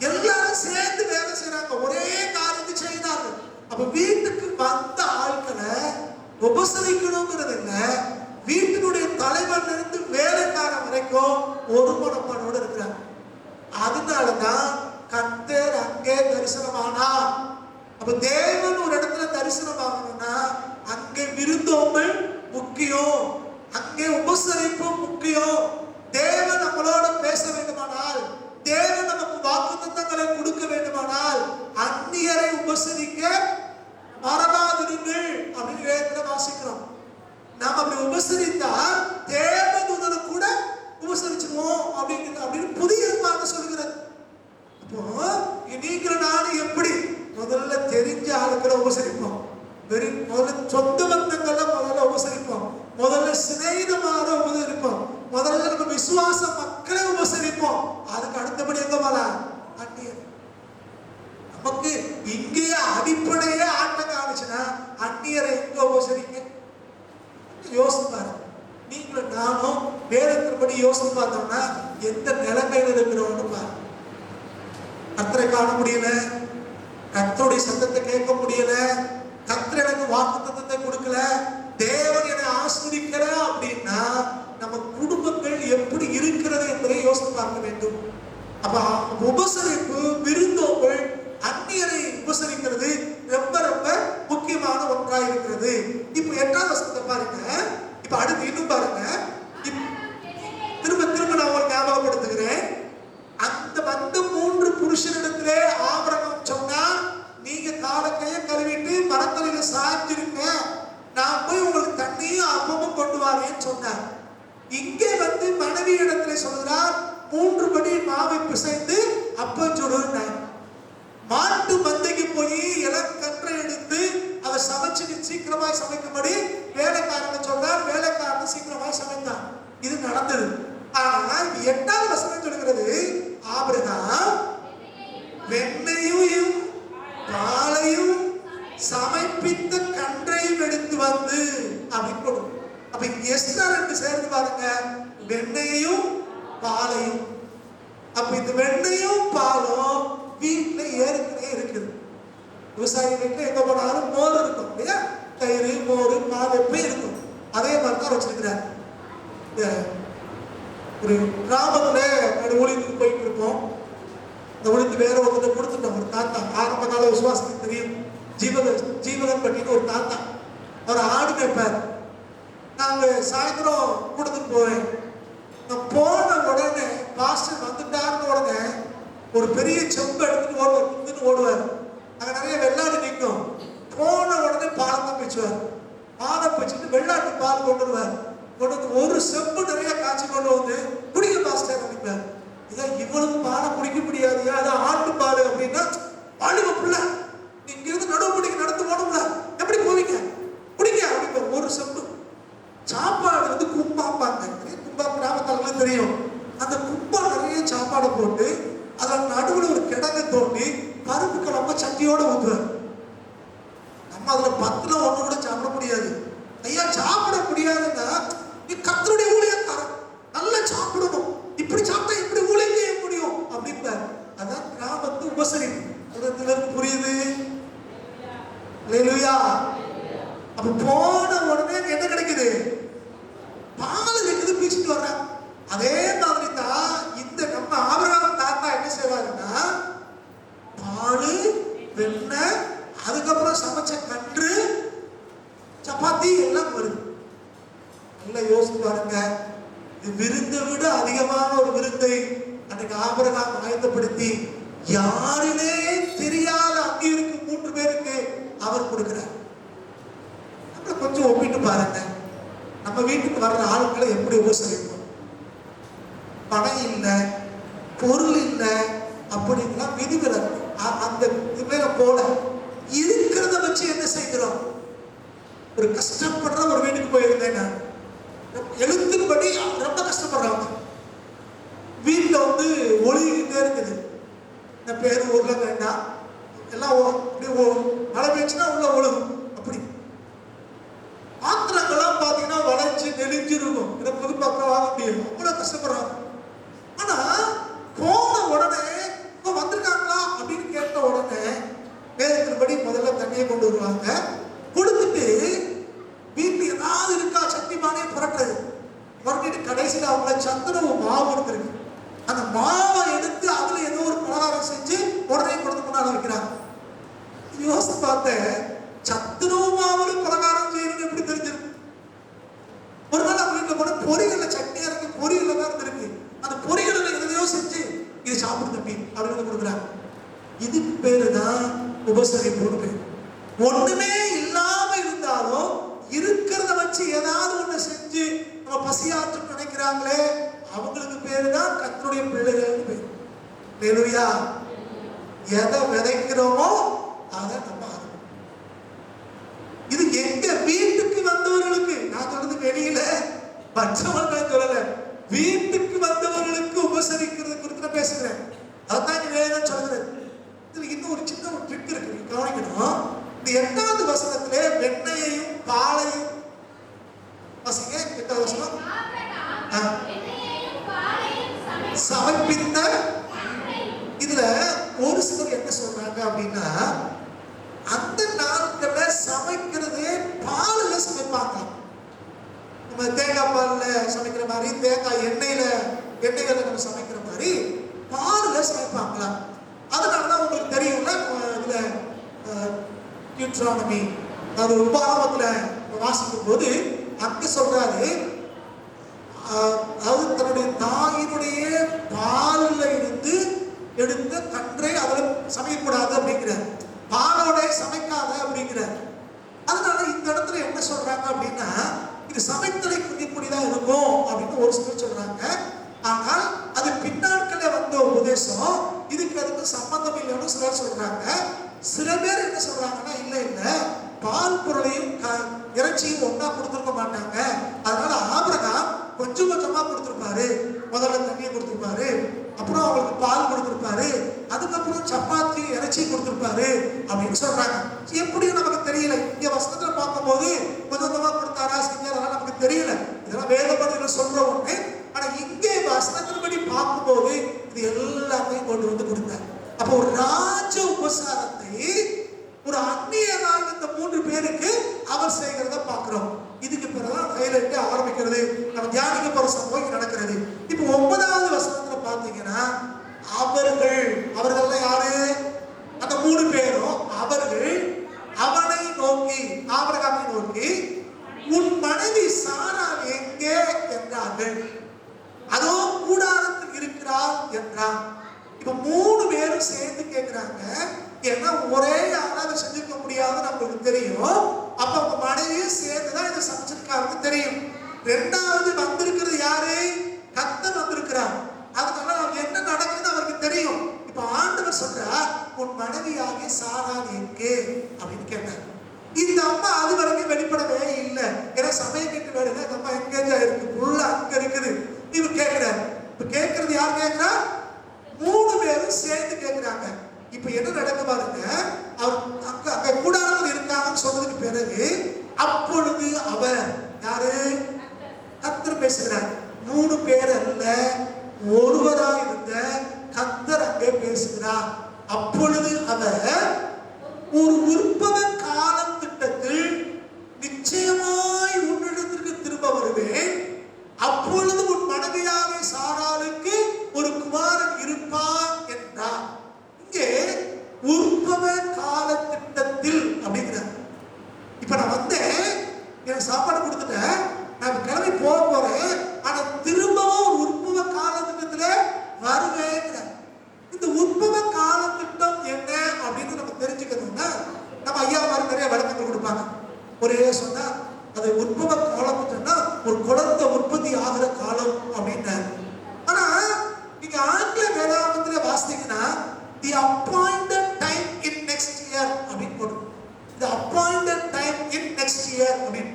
எல்லாரும் சேர்ந்து வேலை செய்யறாங்க, ஒரே காரியத்தை செய்தாங்க. அப்ப வீட்டுக்கு வந்த ஆட்களை உபசரிக்கணுங்கிறது இல்ல. வீட்டினுடைய தலைவர்ல இருந்து வேலைக்காரன் வரைக்கும் ஒரு குணப்பாடோடு இருக்கிறாங்க. அதனாலதான் கர்த்தர் அங்கே தரிசனமானார். அப்ப தேவன் ஒரு இடத்துல தரிசனம் ஆகணும்னா அங்கே விருந்தோம்பல் முக்கியம், அங்கே உபசரிப்பு முக்கியம். தேவன் நம்மளோட பேச வேண்டுமானால், தேவன் நமக்கு வாக்குத்தத்தங்களை கொடுக்க வேண்டுமானால் அந்நியரை உபசரிக்க மறவாதிருங்கள் அப்படின்னு வேதத்துல வாசிக்கிறோம். நாம அப்படி உபசரித்தா தேவதூதனை கூட உபசரிச்சுவோம் அப்படின்னு புதிய ஏற்பாடு சொல்லுகிறது. அப்போ நீங்கிற நானும் எப்படி முதல்ல தெரிஞ்ச ஆளுக்களை உபசரிப்போம், முதல்ல சொந்த பந்தங்களை முதல்ல உபசரிப்போம், முதல்ல சிநேகிதமான உபசரிப்போம், முதல்ல நம்ம விசுவாச மக்களை உபசரிப்போம். அதுக்கு அடுத்தபடி எங்க போலாம்? அந்நியர். நமக்கு இங்கேயே அடிப்படையே ஆட்டம் காமிச்சுன்னா அந்நியரை எங்க உபசரிக்க யோசிப்பாரு. நீங்களும் நானும் வேதத்தின்படி யோசித்து பார்த்தோம்னா எந்த நிலைமையில இருக்கிறோம்னு பாருங்க. கர்த்தரை காண முடியல, கர்த்தருடைய சத்தத்தை கேட்க முடியல, கர்த்தர் எனக்கு வாக்குத்தத்தத்தை கொடுக்கல, தேவன் என்னை ஆஸ்வதிக்கல அப்படின்னா நம்ம குடும்பங்கள் எப்படி இருக்கிறது என்பதை யோசித்து பார்க்க வேண்டும். அப்ப உபசரிப்பு, விருந்தோம்பல், அந்நியரை உபசரிக்கிறது ரொம்ப ரொம்ப முக்கியமான ஒன்றாக இருக்கிறது. இப்ப 8ஆம் வசனத்தை பாருங்க. இப்ப அடுத்து இன்னும் பாருங்க. திரும்ப திரும்ப நான் உங்களுக்கு ஞாபகப்படுத்துகிறேன். அந்த வந்த 3 புருஷனிடத்திலே ஆபிரகாம் சொன்னா, நீங்க காலக்கைய கழுவிட்டு மரத்தலையில சாய்ஞ்சிருங்க, நான் போய் உங்களுக்கு தண்ணியும் அப்பமும் கொண்டு வரேன்னு சொன்னார். இங்கே வந்து மனைவி இடத்துல சொல்கிறார், 3 படி மாவை பிசைந்து அப்பம் சுடுனார். மாட்டு மந்தைக்கு போய் இளங்கன்றை எடுத்து அதை சமைச்சு சீக்கிரமாய் சமைக்கும்படி வேலைக்காரனை சொன்னார். வேலைக்காரன் சீக்கிரமாய் சமைத்தான். இது நடந்தது. ஆனா 8ஆவது வசனம் சொல்கிறது, ஆபிரகாம் வெண்ணையும் பாலையும் சமைப்பித்த கன்றையும் எடுத்து வந்து அப்படின்னு கொடுக்கும். அப்ப எஸ்தர் ரெண்டு சேர்ந்து பாருங்க, வெண்ணையும் பாலையும். அப்ப இந்த வெண்ணையும் பாலும் வீட்டுல ஏற்கனவே இருக்குது. விவசாயி வீட்டுல எங்க போனாலும் மோர் இருக்கும் இல்லையா? தயிர், மோர், பால் எப்பயும் இருக்கும். அதே மாதிரிதான் வச்சிருக்கிறார். ஒரு கிராமத்துல ஒளிந்து போயிட்டு இருப்போம். இந்த ஒளிந்து வேற ஒருத்தர் கொடுத்துட்டோம். ஒரு தாத்தா, ஆரம்ப கால விசுவாசத்துக்கு தெரியும், ஜீவகன் பட்டின்னு ஒரு தாத்தா. அவர் ஆடு கேட்பார். நாங்க சாயந்தரம் கூட்டத்துக்கு போவேன். நான் போன உடனே பாஸ்டர் வந்துட்டாருன்னு உடனே ஒரு பெரிய செம்பு எடுத்துட்டு ஓடுவார். அங்க நிறைய வெள்ளாடு நிற்கும். போன உடனே பாலத்தை பிச்சுவார். பாலை பிச்சுட்டு வெள்ளாட்டு பால் கொண்டு வருவார். கொண்டு வந்து ஒரு செம்பு நிறைய காய்ச்சி கொண்டு வந்து குடிக்க பாஸ்டர் நினைப்பார். இதான் இவ்வளவு பாலை குடிக்க முடியாது, அதான் ஆட்டு பால் அப்படின்னா, வாலிப பிள்ளை இங்கிருந்து நடுவுப்படிக்கு நடந்து போனோம்ல, எப்படி போவீங்க, குடிக்க அப்படிங்கிற ஒரு செம்பு. சாப்பாடு வந்து கும்பாம்பாங்க. கும்பா கிராமத்தாலும் தெரியும். அந்த கும்பா நிறைய சாப்பாடை போட்டு அதில் நடுவில் ஒரு கிடங்கை தோண்டி பருப்பு கிழம்ப சட்டியோட ஊற்றுவார். நம்ம அதில் 10ல் 1 கூட சாப்பிட முடியாது. ஐயா சாப்பிட முடியாதுன்னா, நீ கர்த்தருடைய ஊழியக்காரன், நல்லா சாப்பிடணும், இப்படி சாப்பிட்டா எப்படி ஊழியம் செய்ய முடியும் அப்படின்பார். அதான் கிராமத்து உபசரிப்பு. புரியுது? அல்லேலூயா. அப்ப போன உடனே என்ன கிடைக்குது? பால் இருக்குது, பீச்சிட்டு வர்ற. அதே மாதிரி தான் இந்த நம்ம ஆபிரகாம் தாத்தா என்ன செய்வாருன்னா, பால், வெண்ணெய், அதுக்கப்புறம் சமைச்ச கன்று, சப்பாத்தி எல்லாம் வருது. நல்லா யோசிச்சு பாருங்க. இது விருந்தை விட அதிகமான ஒரு விருந்தை அன்னைக்கு ஆபிரகாம் ஆயத்தப்படுத்தி யாருனே தெரியாத அங்கே இருக்கு 3 பேருக்கு அவர் கொடுக்கிறார். நம்மள கொஞ்சம் ஒப்பிட்டு பாருங்க. நம்ம வீட்டுக்கு வர்ற ஆளுங்களை எப்படி உபசரிப்போம்? பணம் இல்லை, பொருள் இல்லை அப்படின்லாம் விதிவிலக்கு. அந்த இதுல போல இருக்கிறத வச்சு என்ன செய்கிறோம்? ஒரு கஷ்டப்படுற ஒரு வீட்டுக்கு போயிருந்தேன் நான். எழுத்தின்படி ரொம்ப கஷ்டப்படுறாங்க. வீட்டுல வந்து ஒளிகிட்டே இருக்குது. இந்த பேரு ஊர்ல வேண்டாம், எல்லாம் அப்படியே மழை பெய்ச்சுன்னா உள்ள ஒழுகும். அப்படி பாத்திரங்கள்லாம் பாத்தீங்கன்னா வளைஞ்சு நெளிஞ்சு இருக்கும். இதை புதுப்பாக்கம் வாங்க முடியும். அவ்வளவு கஷ்டப்படுறாங்க. ஆனா போன உடனே இப்ப வந்திருக்காங்களா அப்படின்னு கேட்ட உடனே வேதத்தின்படி முதல்ல தண்ணியை கொண்டு வருவாங்க. கொடுத்துட்டு வீட்டுல ஏதாவது இருக்கா சட்டிமானே புரட்டுறது. புரட்டிட்டு கடைசியில் அவங்கள சத்துணவு மாவு எடுத்துருக்கு. அந்த மாவை எடுத்து அதுல ஏதோ ஒரு பலகாரம் செஞ்சு உடனே கொடுத்து கொண்டாட வைக்கிறாங்க. யோசித்து பார்த்தேன், சத்துணவு மாவுல பலகாரம் செய்யணும்னு எப்படி தெரிஞ்சிருக்கு? ஒரு நாள் அவங்க வீட்டுல போன பொறிகள்ல சட்னியா இருக்கு, பொறிகள்ல தான் இருந்திருக்கு. அந்த பொறிகள்ல எதையோ செஞ்சு இது சாப்பிடு தம்பி அப்படின்னு கொடுக்குறாங்க. இதுக்கு பேரு தான் உபசரிப்புன்னு பேர். ஒண்ணுமே இல்லாம இருந்தாலும் இருக்கிறத வச்சு ஏதாவது ஒண்ணு செஞ்சு நம்ம பசியாற்று நினைக்கிறாங்களே, அவங்களுக்கு பேரு தான் கர்த்தருடைய பிள்ளைகள் பேர். ஹல்லேலூயா. எதை விதைக்கிறோமோ அதை நம்ம அறுப்போம். இது எங்க வீட்டுக்கு வந்தவர்களுக்கு, நான் சொல்றது வெளியில மற்றவர்கள் சொல்லல, வீட்டுக்கு வந்தவர்களுக்கு உபசரிக்கிறது குறித்து நான் பேசுகிறேன். அதான் வேதம் சொல்றது. இதுல இன்னும் ஒரு சின்ன ஒரு ட்ரிக் இருக்கு, நீங்க கவனிக்கணும். இந்த 8வது வசனத்திலே வெண்ணையையும் பாலையும் வாசிங்க. 8வது வசனம், சமர்ப்பித்த. இதுல ஒரு சிலர் என்ன சொல்றாங்க அப்படின்னா, அந்த நாட்கள்ல சமைக்கிறதே பால்ல சமைப்பாங்க. நம்ம தேங்காய் பால்ல சமைக்கிற மாதிரி, தேங்காய் எண்ணெய்களை நம்ம சமைக்கிற மாதிரி பால்ல சமைப்பாங்களாம். அதனாலதான் உங்களுக்கு தெரியும்ல, இதுல டியூட்ரானமி அது உபாகமத்துல வாசிக்கும் போது அங்க சொல்றாரு, அதாவது தன்னுடைய தாயினுடைய பால்ல இருந்து எடுத்த கன்றை அதுல சமைக்கக்கூடாது அப்படிங்கிறார், பாலோட சமைக்காத அப்படிங்கிறார். அதனால இந்த இடத்துல என்ன சொல்றாங்க அப்படின்னா, இது சமைத்தலை குறிக்கூடியதா இருக்கும் அப்படின்னு ஒரு சிலர் சொல்றாங்க. ஆனால் அது பின்னாட்கள வந்த உபதேசம், இதுக்கு அதுக்கு சம்பந்தம் இல்லைன்னு சிலர் சொல்றாங்க. சில பேர் என்ன சொல்றாங்கன்னா, இல்ல இல்ல, பால் பொருளையும் இறைச்சியும் ஒன்னா கொடுத்துருக்க மாட்டாங்க. அதனால ஆபிரகாம் கொஞ்சம் கொஞ்சமா கொடுத்துருப்பாரு. முதல்ல தண்ணியை கொடுத்துருப்பாரு, அப்புறம் அவங்களுக்கு பால் கொடுத்துருப்பாரு, அதுக்கப்புறம் சப்பாத்தி இறைச்சி கொடுத்துருப்பாரு அப்படின்னு சொல்றாங்க. எப்படியும் நமக்கு தெரியல. இங்க வசனத்துல பார்க்கும்போது கொஞ்சம் கொஞ்சமா கொடுத்தாரா செஞ்சாரா நமக்கு தெரியல. இதெல்லாம் வேதபடிகள் சொல்ற ஒண்ணு. ஆனா இங்கே வசனத்தின்படி பார்க்கும்போது இது எல்லாத்தையும் கொண்டு வந்து கொடுத்தார். அப்போ ஒரு ராஜ உபசாரத்தை ஒரு அந்நியராக இந்த 3 பேருக்கு அவர் செய்கிறத பார்க்கிறோம். இதுக்கு பிறகுதான் ஹைலைட் ஆரம்பிக்கிறது, நம்ம தியானிக்க போற சம்பவம் நடக்கிறது. இப்போ 9வது வசனத்துல பாத்தீங்கன்னா, அவர்கள் யாரு? அந்த 3 பேரும் அவர்கள் அவனை நோக்கி, ஆபிரகாமை நோக்கி, உன் மனைவி சாராள் எங்கே என்றார்கள். அதோ கூடாரத்தில் இருக்கிறாள் என்றான். இப்ப 3 பேரும் சேர்ந்து கேட்கிறாங்க. ஏன்னா ஒரே ஆளாக செஞ்சிருக்க முடியாதுன்னு நம்மளுக்கு தெரியும். அப்ப அவங்க மனைவியும் சேர்ந்துதான் இதை சமைச்சிருக்காங்க தெரியும். 2வது வந்திருக்கிறது யாரு? கர்த்தர் வந்திருக்கிறார். அதனால அவங்க என்ன நடக்குதுன்னு அவருக்கு தெரியும். இப்ப ஆண்டவர் சொல்றார், உன் மனைவியாகிய சாராள் எங்கே அப்படின்னு கேட்டார். இந்த அம்மா அது வரைக்கும் வெளிப்படவே இல்லை. ஏன்னா சமயம் கேட்டு வேலையில அந்த அம்மா எங்கேஜ் ஆயிருக்கு, உள்ள அங்க இருக்குது. இவர் கேட்கிறார். இப்ப கேட்கறது யார் கேட்கிறா? 3 பேரும் சேர்ந்து கேட்கிறாங்க. இப்ப என்ன நடக்க பாருங்க, அவர் அங்க கூடாரத்தில் இருக்காங்கன்னு சொன்னதுக்கு பிறகு அப்பொழுது அவர் யாரு? கர்த்தர் பேசுகிறார். 3 பேர் அல்ல, ஒருவராய் இருந்த கர்த்தர் அங்கே பேசுகிறார். அப்பொழுது அவர், ஒரு உற்பவ கால திட்டத்தில் நிச்சயமாய் உன்னிடத்திற்கு திரும்ப வருவேன். அப்பொழுது உன் மனைவியாக சாராளுக்கு ஒரு குமாரன் இருப்பான் என்றார். இங்கே உற்பவ கால திட்டத்தில் அப்படிங்கிறார். இப்ப நான் வந்தேன், எனக்கு சாப்பாடு கொடுத்துட்டேன், நான் கிளம்பி போறேன், ஆனா திரும்பவும் ஒரு உற்பவ கால திட்டத்துல வருவேன். இந்த உற்பவ கால திட்டம் என்ன அப்படின்னு நம்ம தெரிஞ்சுக்கணும்னா, நம்ம ஐயா மாதிரி நிறைய விளக்கங்கள் கொடுப்பாங்க. ஒரே சொன்னா அது உற்பவ காலம்னா ஒரு குழந்தை உற்பத்தி ஆகிற காலம் அப்படின்னு. ஆனா நீங்க ஆங்கில வேதாகமத்துல வாசித்தீங்கன்னா, the appointed time in next year அப்படின்னு போடும். the appointed time in next year அப்படின்னு,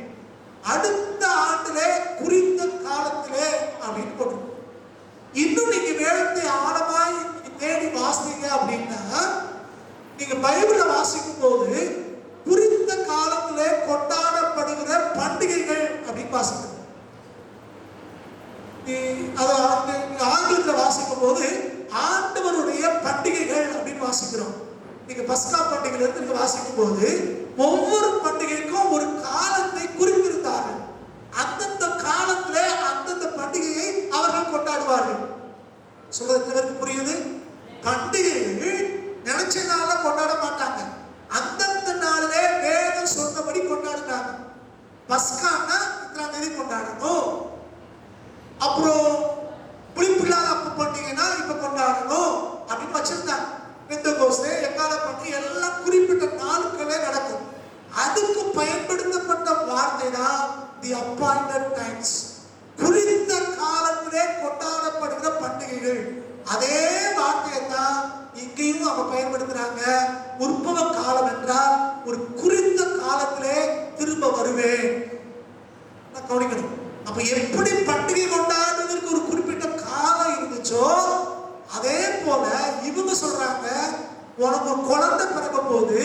அடுத்த ஆண்டிலே குறித்த காலத்திலே அப்படின்னு போடும். இன்னும் நீங்க வேதத்தை ஆழமாய் தேடி வாசிங்க அப்படின்னா, நீங்க பைபிளை வாசிக்கும் போது குறித்த காலத்திலே கொண்டாடப்படுகிற பண்டிகைகள் அப்படின்னு வாசிக்கணும். ஆங்கிலத்தில் வாசிக்கும் போது ஆண்டவருடைய பண்டிகைகள் அப்படின்னு வாசிக்கிறோம். நீங்க பஸ்கா பண்டிகையில இருந்து நீங்க வாசிக்கும் போது ஒவ்வொரு பண்டிகைக்கும் ஒரு காலத்தை குறிப்பிருந்தார்கள். அந்தந்த காலத்துல அந்தந்த பண்டிகையை அவர்கள் கொண்டாடுவார்கள். சொல்றது புரியுது? பண்டிகைகள் நினைச்ச நாள்ல கொண்டாட மாட்டாங்க, அந்தந்த நாளிலே வேதம் சொன்னபடி கொண்டாடுறாங்க. பஸ்கான்னா இத்தனை தேதி கொண்டாடணும், அப்புறம் புளிப்பில்லாத அப்ப பண்டிகைனா இப்ப கொண்டாடணும் அப்படின்னு வச்சிருந்தாங்க. பெந்தெகோஸ்தே, எக்கால பண்டிகை எல்லாம் குறிப்பிட்ட நாட்களே நடக்கும். தி அப்பாயிண்டட் டைம்ஸ், குறித்த காலத்திலே கொண்டாடப்படுகிற பண்டிகைகள். அதே வார்த்தையை தான் இங்கேயும் அவங்க பயன்படுத்துறாங்க. உற்பவ காலம் என்றால் ஒரு குறித்த காலத்திலே திரும்ப வருவேன். கவனிக்கணும். அப்ப எப்படி பண்டிகை கொண்டாடுவதற்கு ஒரு குறிப்பிட்ட காலம் இருந்துச்சோ அதே போல இவங்க சொல்றாங்க, உனக்கு ஒரு குழந்தை பிறக்க போது,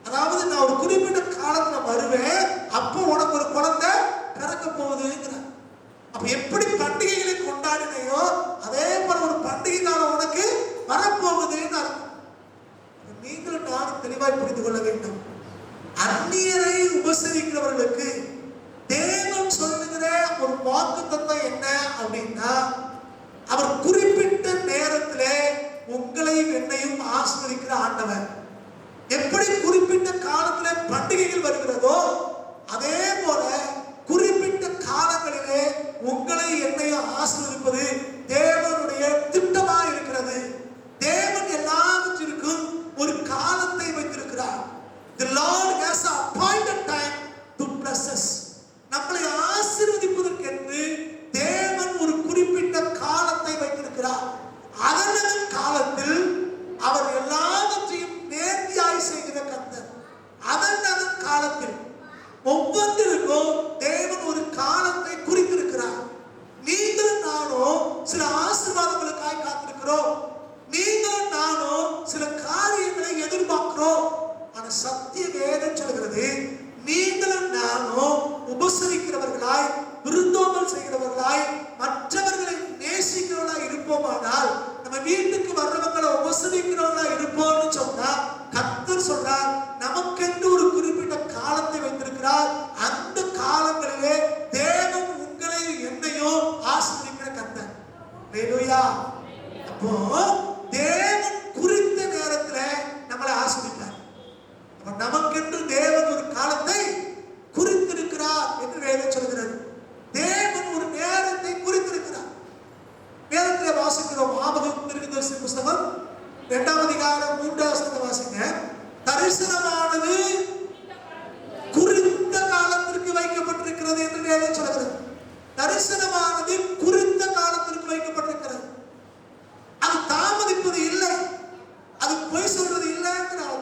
அதாவது நான் ஒரு குறிப்பிட்ட காலத்துல வருவேன், அப்போ உனக்கு ஒரு குழந்தை பிறக்க போகுதுங்கிற. அப்ப எப்படி பண்டிகைகளை கொண்டாடினையோ அதே போல ஒரு பண்டிகை காலம் உனக்கு வரப்போகுதுன்னு அர்த்தம். நீங்களும் நானும் தெளிவாய் புரிந்து கொள்ள வேண்டும். அந்நியரை உபசரிக்கிறவர்களுக்கு தேவன் சொல்லுகிற ஒரு வாக்குத்தத்தம் என்ன அப்படின்னா, அவர் குறிப்பிட்ட நேரத்திலே உங்களையும் என்னையும் ஆசீர்வதிக்கிற ஆண்டவர். எப்படி குறிப்பிட்ட காலத்திலே பண்டிகைகள் வருகிறதோ அதே போல குறிப்பிட்ட காலங்களிலே உங்களை என்னையும் ஆசீர்வதிப்பது தேவனுடைய திட்டமா இருக்கிறது. தேவன் எல்லாவற்றிற்கும் ஒரு காலத்தை வைத்திருக்கிறார். The Lord has an appointed time to bless us. நம்மளை ஆசீர்வதிப்பதற்கென்று தேவன் ஒரு குறிப்பிட்ட காலத்தை வைத்திருக்கிறார். அதன் காலத்தில் அவர் எல்லாவற்றையும் நேர்த்தியாய் செய்கிற கர்த்தர். அதன் காலத்தில் ஒவ்வொன்றிற்கும் தேவன் ஒரு காலத்தை குறித்திருக்கிறார். நீங்களும் நானும் சில ஆசீர்வாதங்களுக்காய் காத்திருக்கிறோம். நீங்களும் நானும் சில காரியங்களை எதிர்பார்க்கிறோம். ஆனா சத்திய வேதம் சொல்கிறது, நீங்களும் நானும் உபசரிக்கிறவர்களாய், விருந்தோம்பல் செய்கிறவர்களாய், மற்றவர்களை நேசிக்கிறவர்களாய் இருப்போமானால், நம்ம வீட்டுக்கு வர்றவங்களை உபசரிக்கிறவர்களாய் இருப்போம்னு சொன்னா கர்த்தர் சொல்றார், நமக்கென்று ஒரு குறிப்பிட்ட காலத்தை வைத்திருக்கிறார். அந்த காலங்களிலே தேவன் உங்களை என்னையும் ஆசீர்வதிக்கிற கர்த்தர். ஹல்லேலூயா. அப்போ தேவன் குறித்த நேரத்துல நம்மளை ஆசீர்வதிப்பார். நமக்கென்று தேவன் ஒரு காலத்தை குறித்திருக்கிறார் என்று வேதம் சொல்கிறது. தேவன் ஒரு நேரத்தை குறித்திருக்கிறார். வேதத்தில் வாசிக்கிறோம். ஆபகம் தீர்க்கதரிசி புஸ்தகம் 2ஆம் அதிகாரம் 3ஆம் வசனத்தை வாசிங்க. தரிசனமானது குறித்த காலத்திற்கு வைக்கப்பட்டிருக்கிறது என்று வேதம் சொல்கிறது. தரிசனமானது குறித்த காலத்திற்கு வைக்கப்பட்டிருக்கிறது. அது தாமதிப்பது இல்லை, அது பொய் சொல்றது இல்லை.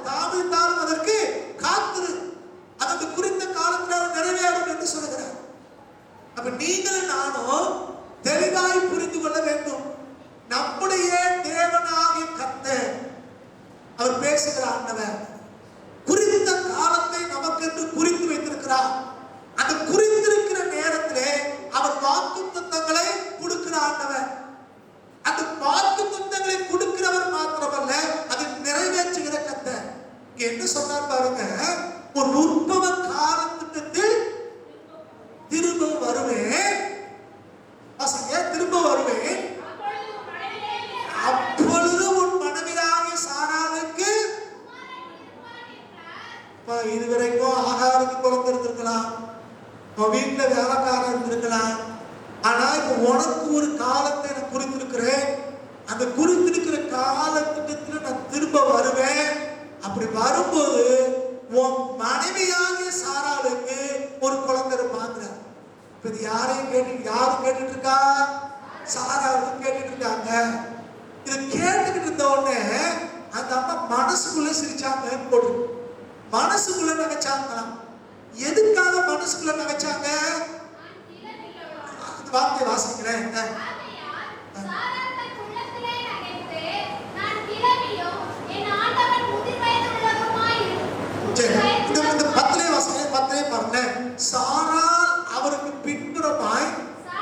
தாமதித்தாலும் அதற்கு காத்திரு, அதற்கு குறித்த காலத்தில் நிறைவேறும் என்று சொல்கிறார். அப்ப நீங்களும் நானும் தெளிவாய் புரிந்து கொள்ள வேண்டும். நம்முடைய தேவனாகிய கர்த்தர் அவர் பேசுகிற ஆண்டவர். குறித்த காலத்தை நமக்கென்று குறித்து வைத்திருக்கிறார். அந்த குறித்திருக்கிற நேரத்திலே அவர் வாக்குத்தத்தங்களை கொடுக்கிற ஆண்டவர். அந்த வாக்குத்தத்தங்களை கொடுக்கிறவர் மாத்திரமல்ல, அதை நிறைவேற்றுகிற கர்த்தர். என்ன சொன்னார் பாருங்க, ஒரு உற்பவ காலத்திட்டத்தில் திரும்ப வருவேன். திரும்ப வருவேன், அப்பொழுது உன் மனைவியாகிய சாராளுக்கு, இதுவரைக்கும் ஆகாரத்துக்கு குழந்தை இருந்திருக்கலாம், வீட்டுல வேலைக்காரர் இருந்திருக்கலாம். ஆனா இப்ப உனக்கு ஒரு காலத்தை நான் குறித்திருக்கிறேன். அந்த குறித்திருக்கிற காலத்திட்டத்தில் நான் திரும்ப வருவேன். அப்படி வரும்போது உன் மனைவியாகிய சாராளுக்கு ஒரு குழந்தை இருப்பாங்க. இப்ப இது யாரும் கேட்டுட்டு இருக்கா? சாராளுக்கு கேட்டுட்டு இருக்காங்க. இதை கேட்டுக்கிட்டு இருந்த உடனே அந்த அம்மா மனசுக்குள்ள சிரிச்சாங்க. போட்டு மனசுக்குள்ள நினைச்சாங்களாம். எதுக்காக மனசுக்குள்ள நினைச்சாங்க? அந்த வார்த்தையை வாசிக்கிறேன். இந்த 10 பாருங்க. சாராள் அவருக்கு பின்புறமாய்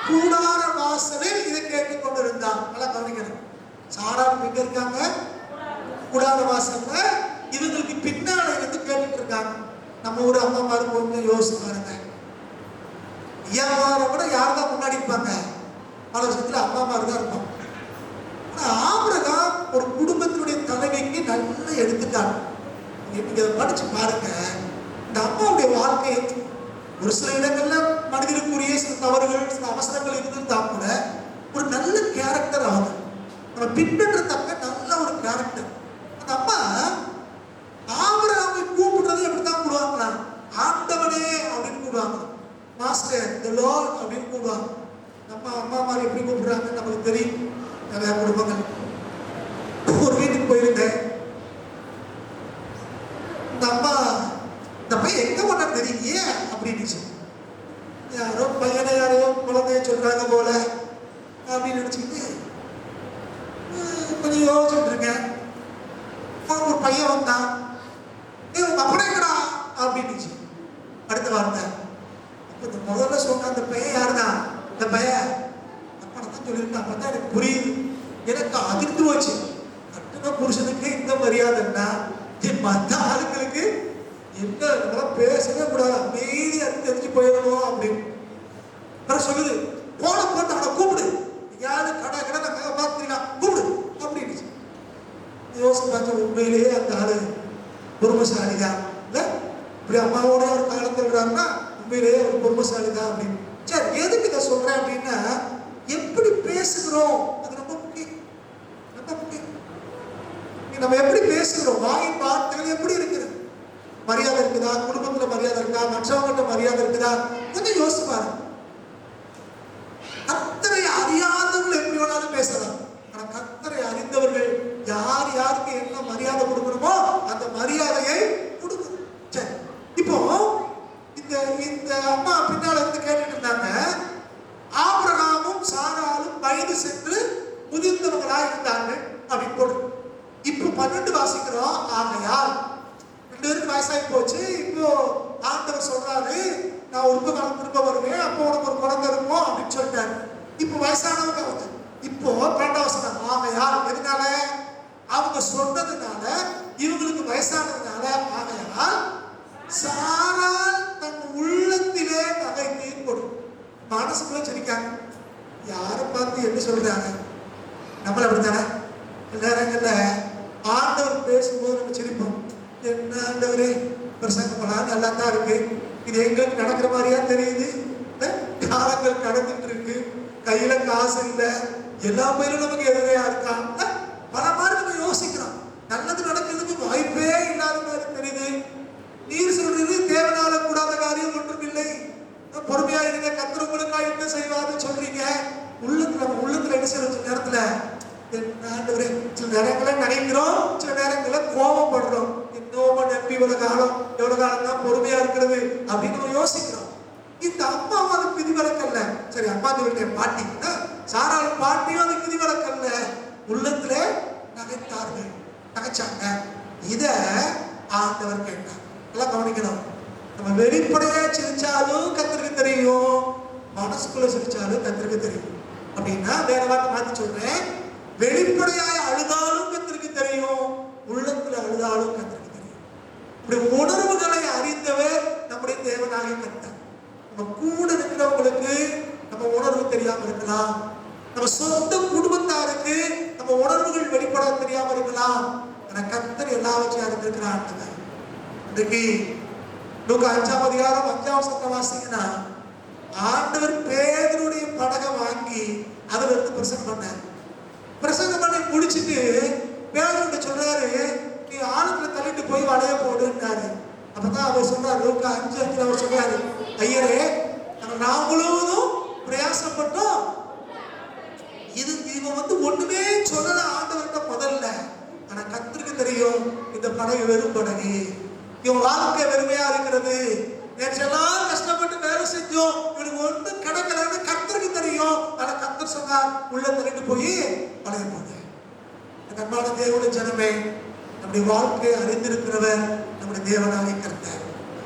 கூடார வாசலில் இதை கேட்டுக் கொண்டிருந்தார். நல்லா கவனிக்கணும். சாராள் எங்க இருக்காங்க? கூடார வாசல்ல. இவங்களுக்கு பின்னால இருந்து கேட்டுட்டு இருக்காங்க. நம்ம ஊர் அம்மா மாரு கொஞ்சம் யோசிச்சு பாருங்க. ஐயாமாரை விட யார் தான் முன்னாடி இருப்பாங்க? பல விஷயத்துல அம்மா மாரு தான் இருப்பாங்க. ஆனா ஆபிரகாம் ஒரு குடும்பத்தினுடைய தலைமைக்கு நல்ல எடுத்துட்டாங்க. நீங்க அதை படிச்சு பாருங்க. இந்த அம்மாவுடைய வாழ்க்கை ஒரு சில இடங்கள்ல மனிதனுக்குரிய சில தவறுகள், சில அவசரங்கள் இருந்திருந்தா கூட ஒரு நல்ல கேரக்டர் ஆகுது. நம்ம பின்பற்றத்தக்க நல்ல ஒரு கேரக்டர். அந்த அம்மா ஆபிரகாமை கூப்பிடுறது எப்படித்தான் கூடுவாங்களா? ஆண்டவனே அப்படின்னு கூடுவாங்க. பாஸ்டர் இந்த லார்ட் அப்படின்னு கூப்பிடுவாங்க. நம்ம அம்மா மாதிரி எப்படி கூப்பிடுறாங்கன்னு நமக்கு தெரியும். நிறைய குடும்பங்கள். ஒரு வீட்டுக்கு போயிருந்தேன். இந்த அம்மா இந்த பையன் எங்க பண்ண தெரியலையே அப்படின்னு யாரோ பையனை யாரையோ குழந்தைய சொல்றாங்க போல அப்படின்னு நினைச்சுக்கிட்டு கொஞ்சம் யோசிச்சுட்டு இருக்கேன். ஒரு பையன் வந்தான். உங்க அப்படிங்கடா அப்படின்னு அடுத்த வார்த்தை. அப்ப முதல்ல சொன்ன அந்த பையன் யாருதான்? இந்த பையன் அப்பனை தான் சொல்லியிருக்கேன். அப்பதான் எனக்கு புரியுது. எனக்கு அதிர்ந்து போச்சு. கட்டுன புருஷனுக்கு இந்த மரியாதைன்னா மற்ற ஆளுங்களுக்கு என்ன நம்மளாம் பேசவே கூடாது, அமைதியா தெரிஞ்சு போயிடணும் அப்படின்னு சொல்லுது. போன போட்டு அவனை கூப்பிடு, யாரு கடை கடை நான் பார்த்துருக்கான் கூப்பிடு அப்படின்னு யோசனை பார்த்து உண்மையிலேயே அந்த ஆளு பொறுமைசாலிதான் இல்ல, இப்படி அம்மாவோட ஒரு காலத்தில் இருக்காருன்னா உண்மையிலேயே ஒரு பொறுமைசாலிதான் அப்படின்னு. சரி, எதுக்கு இதை சொல்றேன் அப்படின்னா, எப்படி பேசுகிறோம் அது ரொம்ப முக்கியம். ரொம்ப முக்கியம். நம்ம எப்படி பேசுகிறோம், வாயின் வார்த்தைகள் எப்படி இருக்குது, மரியாதை இருக்குதா, குடும்பத்துல மரியாதை இருக்கா, மற்றவங்கள்ட்ட மரியாதை இருக்குதா, கொஞ்சம் யோசிச்சு பாருங்க. கர்த்தரை அறியாதவர்கள் எப்படி வேணாலும் பேசலாம். ஆனா கர்த்தரை அறிந்தவர்கள் யார் யாருக்கு என்ன மரியாதை கொடுக்கணுமோ அந்த மரியாதையை கொடுக்கணும். சரி, இப்போ இந்த அம்மா பின்னால இருந்து கேட்டுட்டு இருந்தாங்க, ஆபிரகாமும் சாராலும் வயது சென்று முதிர்ந்தவர்களாக இருந்தார்கள் அப்படின்னு போடு. இப்போ 12 வாசிக்கிறோம். ஆகையால் 2 பேருக்கு வயசாகி போச்சு. இப்போ ஆண்டவர் சொல்றாரு, நான் ஒரு காலம் திரும்ப வருவேன், அப்போ உனக்கு ஒரு குழந்தை இருக்கும் அப்படின்னு சொல்லிட்டாரு. இப்போ வயசானவங்க வந்து இப்போ 12 வசனம். ஆகையால் எதனால? அவங்க சொன்னதுனால, இவங்களுக்கு வயசானதுனால. ஆகையால் சாரால் தன் உள்ளத்திலே நகைத்து கொடு. மனசுக்குள்ள சிரிக்காங்க. யாரை பார்த்து என்ன சொல்றாங்க? நம்மள அப்படித்தானே நேரங்கள்ல ஆண்டவர் பேசும்போது நம்ம சிரிப்போம். என்ன ஆண்டவரே பிரசங்கம் பண்ணா நல்லா தான் இருக்கு, இது எங்களுக்கு நடக்கிற மாதிரியா தெரியுது, காலங்கள் கடந்துட்டு இருக்கு, கையில காசு இல்லை, எல்லா பேரும் நமக்கு எதிரையா இருக்கா, பல மாதிரி நம்ம யோசிக்கிறோம். நல்லது நடக்கிறதுக்கு வாய்ப்பே இல்லாத மாதிரி தெரியுது. நீர் சொல்றது தேவனால கூடாத காரியம் ஒன்றும் இல்லை, பொறுமையா இருங்க, கர்த்தர் உங்களுக்காக என்ன செய்வாருன்னு சொல்றீங்க. உள்ளத்துல என்ன செய்யற நேரத்துல ஆண்டவரே சில நேரங்களை நினைக்கிறோம், சில நேரங்களை கோபப்படுறோம். இன்னும் நம்பி எவ்வளவு காலம் தான் பொறுமையா இருக்கிறது அப்படின்னு நம்ம யோசிக்கிறோம். இந்த அம்மாவும் அதுக்கு விதிவிலக்கல்ல. சரி, அம்மா சொல்லிட்டே பாட்டிங்கன்னா சாரால் பாட்டியும் அதுக்கு விதிவிலக்கல்ல. உள்ளத்துல நகைத்தார்கள், நகைச்சாங்க. இத ஆண்டவர் கேட்டார். எல்லாம் கவனிக்கணும். நம்ம வெளிப்படையா சிரிச்சாலும் கர்த்தருக்கு தெரியும், மனசுக்குள்ள சிரிச்சாலும் கர்த்தருக்கு தெரியும். அப்படின்னா வேற வார்த்தை மாத்தி சொல்றேன், வெளிப்படையாய் அழுதாலும் கர்த்தருக்கு தெரியும், உள்ளத்துல அழுதாலும் கர்த்தருக்கு தெரியும். இப்படி உணர்வுகளை அறிந்தவர் நம்முடைய தேவனாகிய கர்த்தர். நம்ம கூட இருக்கிறவங்களுக்கு நம்ம உணர்வு தெரியாம இருக்கலாம், நம்ம சொந்த குடும்பத்தாருக்கு நம்ம உணர்வுகள் வெளிப்பட தெரியாம இருக்கலாம். ஆனா கர்த்தர் எல்லாவற்றையும் அறிந்திருக்கிறார். இன்றைக்கு லூக்கா 5ஆம் அதிகாரம் 5ஆம் வசனம் வாசிங்கன்னா, ஆண்டவர் பேதுருடைய படகை வாங்கி அதுல இருந்து பிரசங்கம் பண்ணார். பிரசங்கம் பண்ணி முடிச்சுட்டு பேதுருட்ட சொல்றாரு, நீ ஆழத்துல தள்ளிட்டு போய் வலைய போடுன்னாரு. அப்பதான் அவர் சொல்றாரு, லூக்கா 5:5 அவர் சொல்றாரு, ஐயரே நான் முழுவதும் பிரயாசப்பட்டோம், இவன் ஒண்ணுமே சொல்லல ஆண்டவர்கிட்ட முதல்ல. ஆனா கர்த்தருக்கு தெரியும் இந்த படகு வெறும் படகு, இவன் வாழ்க்கை வெறுமையா இருக்கிறது, நேற்றெல்லாம் கஷ்டப்பட்டு வேலை செஞ்சோம், இவனுக்கு ஒன்றும் கிடைக்கலன்னு கர்த்தருக்கு தெரியும். ஆனா கர்த்தர் சொன்னார், உள்ள தள்ளிட்டு போய் வளைய போங்க. அன்பான தேவனுடைய ஜனமே, நம்முடைய வாழ்க்கையை அறிந்திருக்கிறவர் நம்முடைய தேவனாகிய கர்த்தர்.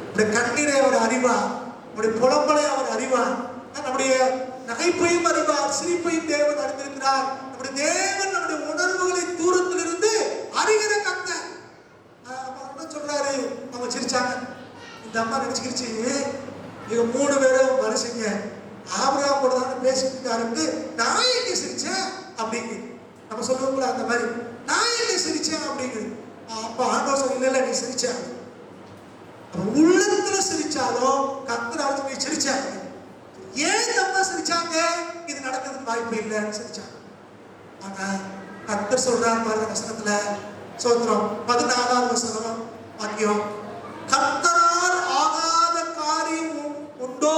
நம்முடைய கண்ணீரை அவர் அறிவார், நம்முடைய புலம்பலை அவர் அறிவார், நம்முடைய நகைப்பையும் அறிவார், சிரிப்பையும் தேவன் அறிந்திருக்கிறார். நம்முடைய தேவன் நம்முடைய உணர்வுகளை தூரத்தில் இருந்து அறிகிற கர்த்தர். சொல்றாரு, அவங்க சிரிச்சாங்க. இந்த அம்மா நினைச்சுக்கிச்சு, இவங்க 3 பேரும் மனுஷங்க, ஆபிரகாம் கூட தான் பேசிட்டு இருக்காரு, நான் எங்க சிரிச்சேன் அப்படிங்குது. நம்ம சொல்லுவோம்ல அந்த மாதிரி, நான் எங்க சிரிச்சேன் அப்படிங்குது. அப்ப ஆண்டவர் சொல்ல, இல்ல நீ சிரிச்ச. உள்ளத்துல சிரிச்சாலும் கர்த்தர் நீ சிரிச்சாங்க. ஏன் இந்த அம்மா சிரிச்சாங்க? இது நடக்கிறதுக்கு வாய்ப்பு இல்லைன்னு சிரிச்சாங்க. ஆனா கர்த்தர் சொல்றாரு பாருங்க வசனத்துல, சோத்திரம் 14ஆம் வசனம் வாக்கியம், கர்த்தரால் ஆகாத காரியம் உண்டோ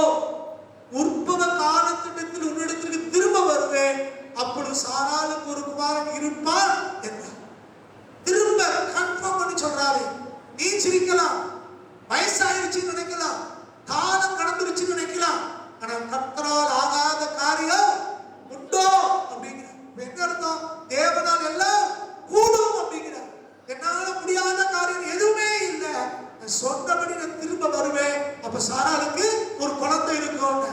சாராளுக்கு ஒரு குமாரன் இருப்பான் என்றார். திரும்ப கன்ஃபார்ம் பண்ணி சொல்றாரு. நீ சிரிக்கலாம், வயசாயிருச்சுன்னு நினைக்கலாம், காலம் கடந்துருச்சுன்னு நினைக்கலாம், ஆனா கர்த்தரால் ஆகாத காரியம் உண்டோ அப்படிங்கிற. என்ன அர்த்தம்? தேவனால் எல்லாம் கூடும் அப்படிங்கிற. என்னால முடியாத காரியம் எதுவுமே இல்லை, சொன்னபடி நான் திரும்ப வருவேன், அப்ப சாராளுக்கு ஒரு குழந்தை இருக்கும்.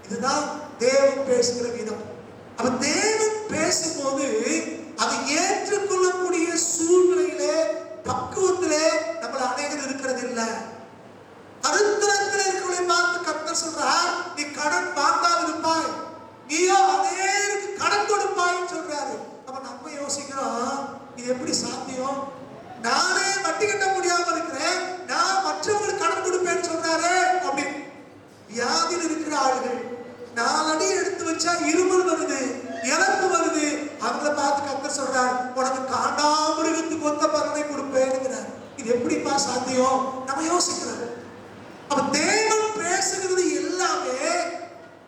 இதுதான் தேவன் பேசுகிற விதம். அப்ப தேவன் பேசும்போது அதை ஏற்றுக்கொள்ளக்கூடிய சூழ்நிலையிலே, பக்குவத்திலே நம்மள அநேகர் இருக்கிறது இல்லை. கருத்தரத்தில் இருக்கிறவளை பார்த்து கர்த்தர் சொல்றார், நீ கடன் வாங்காது இருப்பாய், நீயோ அநேகருக்கு கடன் கொடுப்பாய்ன்னு சொல்றாரு. அப்ப நம்ம யோசிக்கிறோம், இது எப்படி சாத்தியம்? நானே வட்டி கட்ட முடியாம இருக்கிறேன், நான் மற்றவங்களுக்கு கடன் கொடுப்பேன்னு சொல்றாரு அப்படின்னு. வியாதியில் இருக்கிற ஆளுகள் 4 அடி எடுத்து வச்சா இருமல் வருது, இழப்பு வருது, அவங்கள பார்த்து கர்த்தர் சொல்றார், உனக்கு காண்டாமிருகத்துக்கு ஒத்த பலனை கொடுப்பேன்னுங்கிறார். இது எப்படிப்பா சாத்தியம்? நம்ம யோசிக்கிறோம். அப்ப தேவன் பேசுகிறது எல்லாமே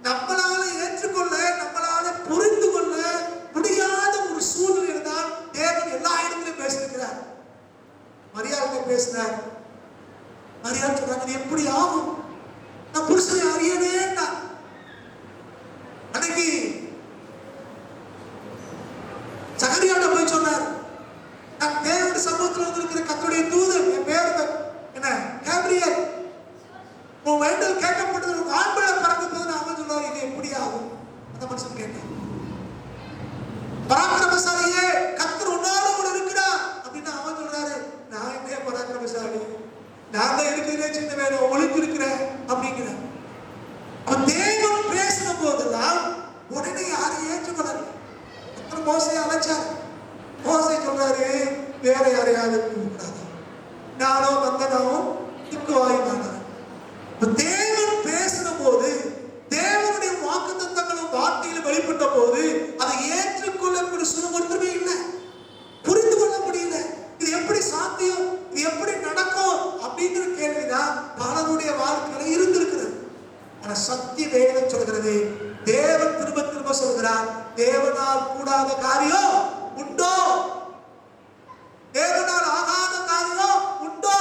நம்மளால ஏற்றுக்கொள்ள, நம்மளால புரிந்து கொள்ள முடியாத ஒரு சூழ்நிலை தான் தேவன் எல்லா இடத்திலும் பேசியிருக்கிறார். மரியாதை பேசினார். மரியாதை சொல்றாங்க, இது எப்படி ஆகும்? நான் புருஷனை அறியவேண்டா. அன்னைக்கு சகரியாட்ட போய் சொன்னார், நான் தேவனுடைய சமூகத்தில் வந்திருக்கிற கர்த்தருடைய தூதன், என் பேர் என்ன கேப்ரியல், உன் வேண்டல் கேட்கப்பட்டது, உன் ஆண்பிள்ளை பிறக்க போது அவன் சொல்றாரு, இது எப்படி ஆகும்? அந்த மனுஷன் கேட்டான். பராக்கிரமசாலியே, கர்த்தர் உன்னோடு கூட இருக்கிறா அப்படின்னு அவன் சொல்றாரு, நான் என்ன பராக்கிரமசாலி, நான் தான் இருக்கிறேன், சின்ன வேணும் ஒளிஞ்சு இருக்கிறேன் அப்படிங்கிற. தேவன் பேசின போதெல்லாம் உடனே யாரையும் ஏற்றுக்கொள்ளல. அப்புறம் மோசையை அழைச்சார். மோசை சொல்றாரு, வேற யாரையாவது கூடாது, நானும் வந்தனாவும் துக்குவாயுமானார். தேவன் பேசின போது, தேவனுடைய வாக்குத்தத்தங்களும் வார்த்தையிலும் வெளிப்பட்ட போது அதை ஏற்றுக்கொள்ளக்கூடிய சுருமொன்றுமே இல்லை, புரிந்து கொள்ள முடியல. இது எப்படி சாத்தியம், இது எப்படி நடக்கும் அப்படிங்கிற கேள்விதான் பலருடைய வாழ்க்கையில இருந்திருக்கிறது. ஆனா சத்திய வேதம் சொல்கிறது, தேவன் திரும்ப திரும்ப சொல்கிறார், தேவனால் கூடாத காரியம் உண்டோ, தேவனால் ஆகாத காரியம் உண்டோ.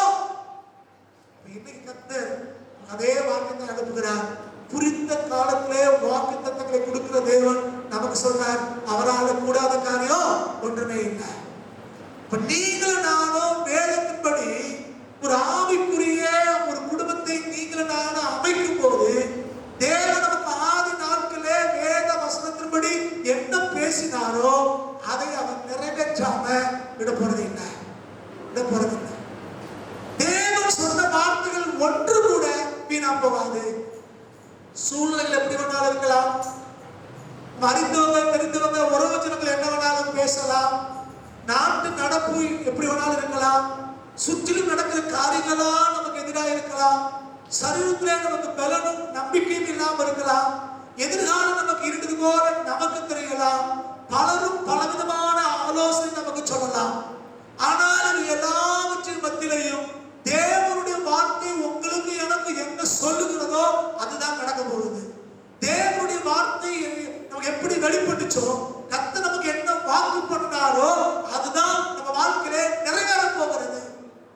இன்னைக்கு கர்த்தர் அதே வாக்குத்தை அனுப்புகிறார். குறித்த காலத்திலே வாக்கு தத்தங்களை கொடுக்கிற தேவன் நமக்கு சொல்றார், அவரால் கூடாத காரியம் ஒன்றுமே இல்லை. இப்ப நீங்களும் நானும் வேதத்தின்படி ஒரு ஆவிக்குரிய ஒரு குடும்பத்தை நீங்களும் நானும் அமைக்கும் போது, தேவன் நமக்கு ஆதி நாட்களே வேத வசனத்தின்படி என்ன பேசினாரோ அதை அவன் நிறைவேற்றாம விட போறது இல்லை, விட போறது இல்லை. தேவன் சொன்ன வார்த்தைகள் ஒன்று கூட வீணா போகாது. சூழ்நிலைகள் எப்படி வேணாலும் இருக்கலாம், அறிந்தவங்க தெரிந்தவங்க உறவு ஜனங்கள் என்ன வேணாலும் பேசலாம், நாட்டு நடப்பு எப்படி வேணாலும் இருக்கலாம், சுற்றிலும் நடக்கிற காரியங்களா நமக்கு எதிராக இருக்கலாம், சரீரத்திலே நமக்கு பலனும் நம்பிக்கையும் இல்லாம இருக்கலாம், எதிர்காலம் நமக்கு இருந்தது போல நமக்கு தெரியலாம், பலரும் பலவிதமான ஆலோசனை நமக்கு சொல்லலாம். ஆனால் எல்லாவற்றின் மத்தியிலையும் தேவனுடைய வார்த்தை உங்களுக்கு எனக்கு என்ன சொல்லுகிறதோ அதுதான் நடக்க போகுது. தேவனுடைய வார்த்தை நமக்கு எப்படி வெளிப்பட்டுச்சோ, கர்த்தர் நமக்கு என்ன வாக்கு பண்ணாரோ அதுதான் நம்ம வாழ்க்கையிலே நிறைவேற போகிறது.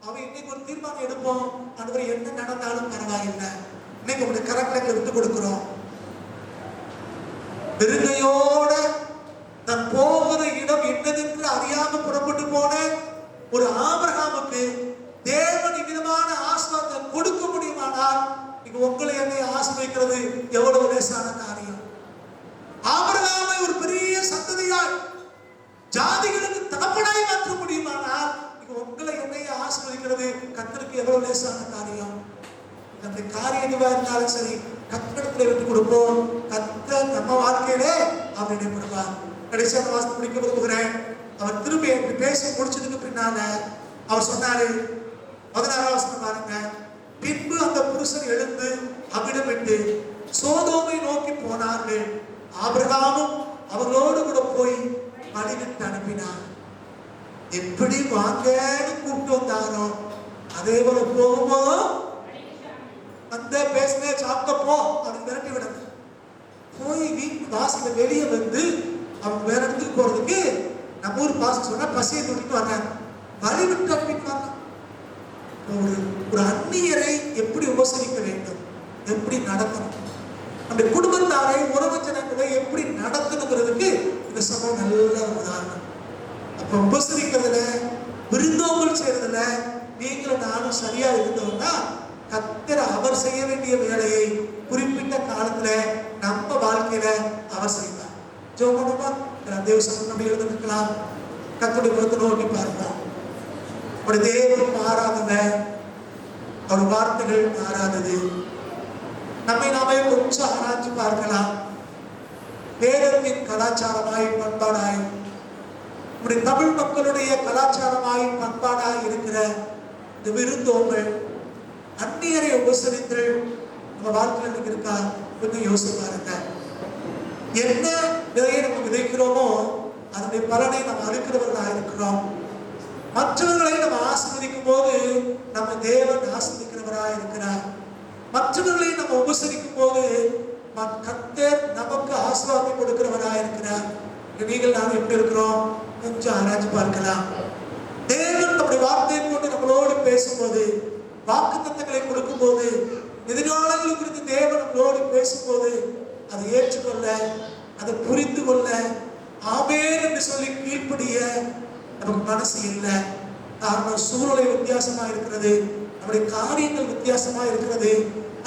அவன் இன்னைக்கு ஒரு தீர்மானம் எடுப்போம், ஆண்டவரே என்ன நடந்தாலும் பரவாயில்லை, இன்னைக்கு உங்களுடைய கரங்களை விட்டு கொடுக்கிறோம். பெருமையோட தன் போகிற இடம் என்னதென்று அறியாம புறப்பட்டு போன ஒரு ஆபிரகாமுக்கு தேவன் இவ்விதமான ஆசீர்வாதத்தை கொடுக்க முடியுமானால், நீங்க உங்களை என்னை ஆசீர்வதிக்கிறது எவ்வளவு லேசான காரியம். ஆபிரகாமை ஒரு பெரிய சந்ததியாய் ஜாதிகளுக்கு தகப்பனாய் மாற்ற முடியுமானால், நீங்க உங்களை என்னை ஆசீர்வதிக்கிறது கர்த்தருக்கு எவ்வளவு லேசான காரியம். அந்த காரியம் எதுவா இருந்தாலும் சரி, கர்த்தரிடத்தில் விட்டு கொடுப்போம். கர்த்தர் நம்ம வாழ்க்கையிலே அவர் இடைப்படுவார். கடைசியாக வாசனை முடிக்க விரும்புகிறேன். அவர் திரும்பி பேசி முடிச்சதுக்கு பின்னால அவர் சொன்னாரு, 16ஆம் வசனம் பாருங்க, பின்பு அந்த புருஷன் எழுந்து அவ்விடம் விட்டு சோதோமை நோக்கி போனார்கள். ஆபிரகாமும் அவர்களோடு கூட போய் மடிவிட்டு அனுப்பினார். எப்படி வாங்கன்னு கூப்பிட்டு வந்தாரோ அதே போல போகும்போதும் அந்த பேசினே சாப்பிட்ட போ அப்படின்னு மிரட்டி விடுங்க. போய் வீட்டு வாசல வெளியே வந்து அவங்க வேற இடத்துக்கு போறதுக்கு நம்ம ஊர் பாசம் சொன்னா பசியை தூக்கிட்டு வர்றாங்க, வழி விட்டு அனுப்பிட்டு வர்றாங்க. ஒரு அந்நியரை எப்படி உபசரிக்க வேண்டும், எப்படி நடத்தணும், நம்முடைய குடும்பத்தாரை உறவு ஜனங்களை எப்படி நடத்தணுங்கிறதுக்கு இந்த சம்பவம் நல்ல உதாரணம். அப்ப உபசரிக்கிறதுல விருந்தோம்பல் செய்யறதுல நீங்களும் நானும் சரியா இருந்தோம்னா கர்த்தர் அவர் செய்ய வேண்டிய வேலையை குறிப்பிட்ட காலத்துல நம்ம வாழ்க்கையில அவர் செய்வார். ஜோமனமா தேவசம் நம்ம எழுதிருக்கலாம். கர்த்தருடைய முகத்தை நோக்கி பார்ப்போம். ஒரு தேவன் மாறாதவன், அவர் வார்த்தைகள் மாறாதது. நம்மை நாமே கொஞ்சம் ஆராய்ச்சி பார்க்கலாம். வேதத்தின் கலாச்சாரமாய் பண்பாடாய், நம்முடைய தமிழ் மக்களுடைய கலாச்சாரமாய் பண்பாடாய் இருக்கிற இந்த விருந்தோம்பல், அந்நியரை உபசரித்தல் நம்ம வாழ்க்கையில் இருக்கா? கொஞ்சம் யோசிச்சு பாருங்க. என்ன விதையை நம்ம விதைக்கிறோமோ அதனுடைய பலனை நம்ம அறுக்கிறவர்களாக இருக்கிறோம். மற்றவர்களை நம்ம ஆசீர்வதிக்கும் போது நம்ம தேவன் ஆசீர்வதிக்கிறவராக இருக்கிறார். மற்றவர்களை நம்ம உபசரிக்கும் போது கர்த்தர் நமக்கு ஆசீர்வாதம் கொடுக்கிறவராக இருக்கிறார். நீங்கள் நாம் எப்படி இருக்கிறோம் கொஞ்சம் ஆராய்ச்சி பார்க்கலாம். தேவன் நம்முடைய வார்த்தையை கொண்டு நம்மளோடு பேசும்போது, வாக்குத்தத்தங்களை கொடுக்கும் போது, எதிர்காலங்கள் குறித்து தேவன் நம்மளோடு பேசும்போது அதை ஏற்றுக்கொள்ள, அதை புரிந்து கொள்ள, ஆமென் என்று சொல்லி கீழ்ப்படிய நமக்கு மனசு இல்லை. காரணம் சூழ்நிலை வித்தியாசமா இருக்கிறது, நம்முடைய காரியங்கள் வித்தியாசமா இருக்கிறது.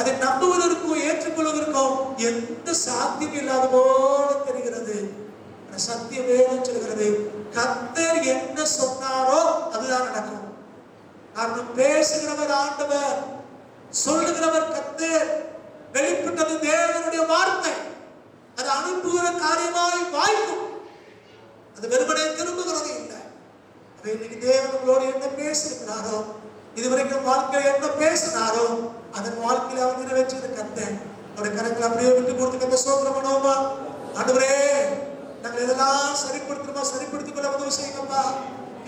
அதை நம்புவதற்கும் ஏற்றுக்கொள்வதற்கும் எந்த சாத்தியம் இல்லாத போல தெரிகிறது. சத்திய வேதம் சொல்கிறது, கர்த்தர் என்ன சொன்னாரோ அதுதான் நடக்கும். காரணம் பேசுகிறவர் ஆண்டவர், சொல்லுகிறவர் கர்த்தர், வெளிப்பட்டது தேவனுடைய வார்த்தை. அது அனுப்புகிற காரியமாய் வாய்க்கும், அது வெறுமனே திரும்புகிறது இல்லை. அதை இன்னைக்கு தேவனோடு என்ன பேசியிருக்கிறாரோ, இதுவரைக்கும் வாழ்க்கையில என்ன பேசினாரோ அதன் வாழ்க்கையில அவர் நிறைவேற்றியது கர்த்தர். அவருடைய கரங்களை அப்படியே விட்டு கொடுத்து கர்த்தர் ஸ்தோத்திரம் பண்ணுவோமா? ஆண்டவரே, நாங்கள் எதெல்லாம் சரிப்படுத்திக் கொள்ள உதவி செய்யுங்கப்பா.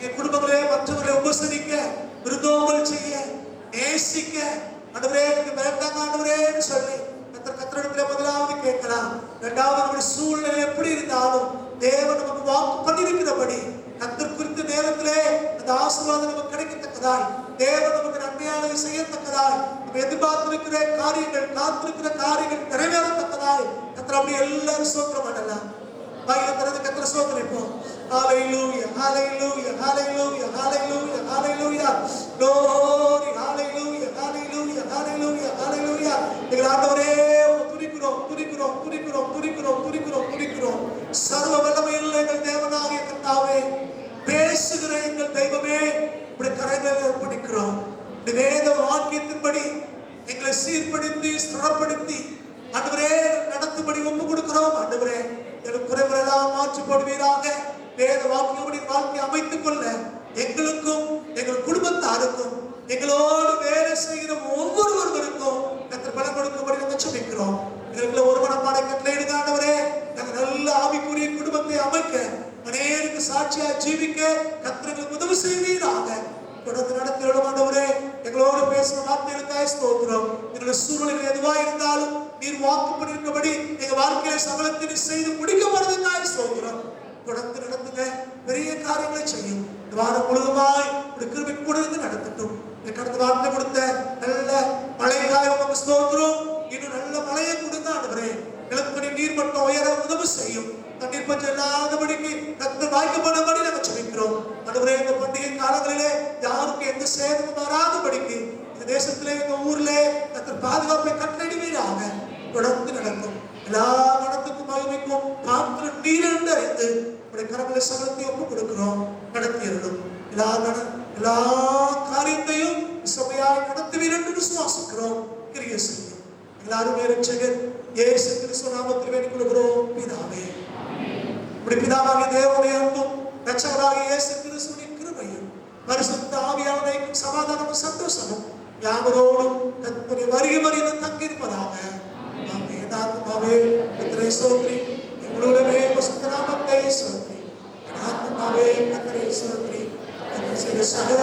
என் குடும்பங்களே மற்றவர்களை உபசரிக்க, விருந்தோம்பல் செய்ய, நேசிக்க ஆண்டவரே எனக்கு வேண்டாங்க ஆண்டவரேன்னு சொல்லி கர்த்தரிடத்துல முதலாவது கேட்கலாம். இரண்டாவது, நம்முடைய சூழ்நிலை எப்படி இருந்தாலும் தேவன் நமக்கு வாக்கு பண்ணியிருக்கிறபடி கர்த்தர் குறித்த நேரத்திலே அந்த ஆசீர்வாதம் நமக்கு கிடைக்கத்தக்கதாய், தேவன் நமக்கு நன்மையானதை செய்யத்தக்கதாய், நம்ம எதிர்பார்த்திருக்கிற காரியங்கள், காத்திருக்கிற காரியங்கள் நிறைவேறத்தக்கதாய் கர்த்தர் அப்படி எல்லாரும் ஸ்தோத்திரம் பண்ணலாம். வாயில திறந்து கர்த்தரை ஸ்தோத்திரிப்போம். ஹalleluya hallelujah hallelujah hallelujah hallelujah glory hallelujah hallelujah hallelujah hallelujah. எங்கள் ஆண்டவரே துதிக்கிறோம். சர்வ வல்லமையுள்ள எங்கள் தேவனாகிய கர்த்தாவே, பேசுகிற எங்கள் தெய்வமே, உம்முடைய கரங்களில் அர்ப்பணிக்கிறோம். வேத வாக்கியத்தின்படி எங்களை சீர்படுத்தி ஸ்திரப்படுத்தி ஆண்டவரே நடத்தும்படி ஒப்பு கொடுக்கிறோம். ஆண்டவரே, எங்கள் குறைகள் எல்லாம் மாற்றி போடுவீராக. வேத வாக்கியபடி வாழ்க்கை அமைத்துக் கொள்ள எங்களுக்கும் எங்கள் குடும்பத்தாருக்கும் எங்களோடு வேலை செய்கிற ஒவ்வொருவருக்கும் கர்த்தர் பலன் கொடுக்கும்படி நாங்கள் ஜெபிக்கிறோம். எங்களுக்குள்ள ஒரு மனப்பாடை கட்டளையிடுங்க ஆண்டவரே. நாங்கள் நல்ல ஆவிக்குரிய குடும்பத்தை அமைக்க, அநேகருக்கு சாட்சியா ஜீவிக்க கர்த்தர் எங்களுக்கு உதவி செய்வீராக. தொடர்ந்து நடத்திடும் ஆண்டவரே. எங்களோடு பேசுற வார்த்தைகளுக்காக ஸ்தோத்திரம். எங்களுடைய சூழ்நிலைகள் எதுவாக இருந்தாலும் நீர் வாக்குப்படிருக்கபடி எங்க வாழ்க்கையில சகலத்தை செய்து முடிக்கப்படுவதற்காக ஸ்தோத்திரம். தொடர்ந்து நடத்துங்க, பெரிய காரியங்களை செய்யும். இந்த வாரம் முழுவதுமாய் கிருபை கொடுத்து நடத்தட்டும். கடந்த வார்த்தை கொடுத்த நல்ல மழைக்காக உமக்கு ஸ்தோத்திரம். இன்னும் நல்ல மழையை கொடுங்க ஆண்டவரே. நிலத்தடி நீர் மட்டம் உயர உதவி செய்யும். தண்ணீர் பஞ்சம் இல்லாதபடிக்கு கர்த்தர் வாய்க்கப்படும்படி நாங்கள் ஜெபிக்கிறோம். ஆண்டவரே, இந்த பண்டிகை காலங்களிலே யாருக்கும் எந்த சேதமும் வராதபடிக்கு இந்த தேசத்திலே, இந்த ஊர்ல கர்த்தர் பாதுகாப்பை கட்டளையிடுவீராக. தொடர்ந்து நடக்கும். எல்லா நடத்துக்கும் மகிமைக்கும் பாத்திரம் நீர் என்று அறிந்து உடைய கரங்களை சகலத்தை ஒப்பு கொடுக்கிறோம். நடத்தியிருந்தோம் எல்லா காரியத்தையும் சபையாய் நடத்துவீர் என்று விசுவாசிக்கிறோம். கிரியை செய்யும். எல்லாரும் ரட்சகர் இயேசு கிறிஸ்து நாமத்தில் வேண்டிக் கொள்கிறோம் பிதாவே. உடைய பிதாவாகிய தேவனுடைய அன்பும் ரட்சகராகிய இயேசு கிறிஸ்துவின் கிருபையும் பரிசுத்த ஆவியானவருடைய சமாதானமும் சந்தோஷமும் யாவரோடும் கர்த்தருடைய வருகை வரையிலும் தங்கியிருப்பதாக. ஆத்மாவே கர்த்தரை ஸ்தோத்திரி. எங்களுடைய பரிசுத்த நாமத்தை ஸ்தோத்திரி. ஆத்மாவே கர்த்தரை ஸ்தோத்திரி. கர்த்தர் செய்த சகல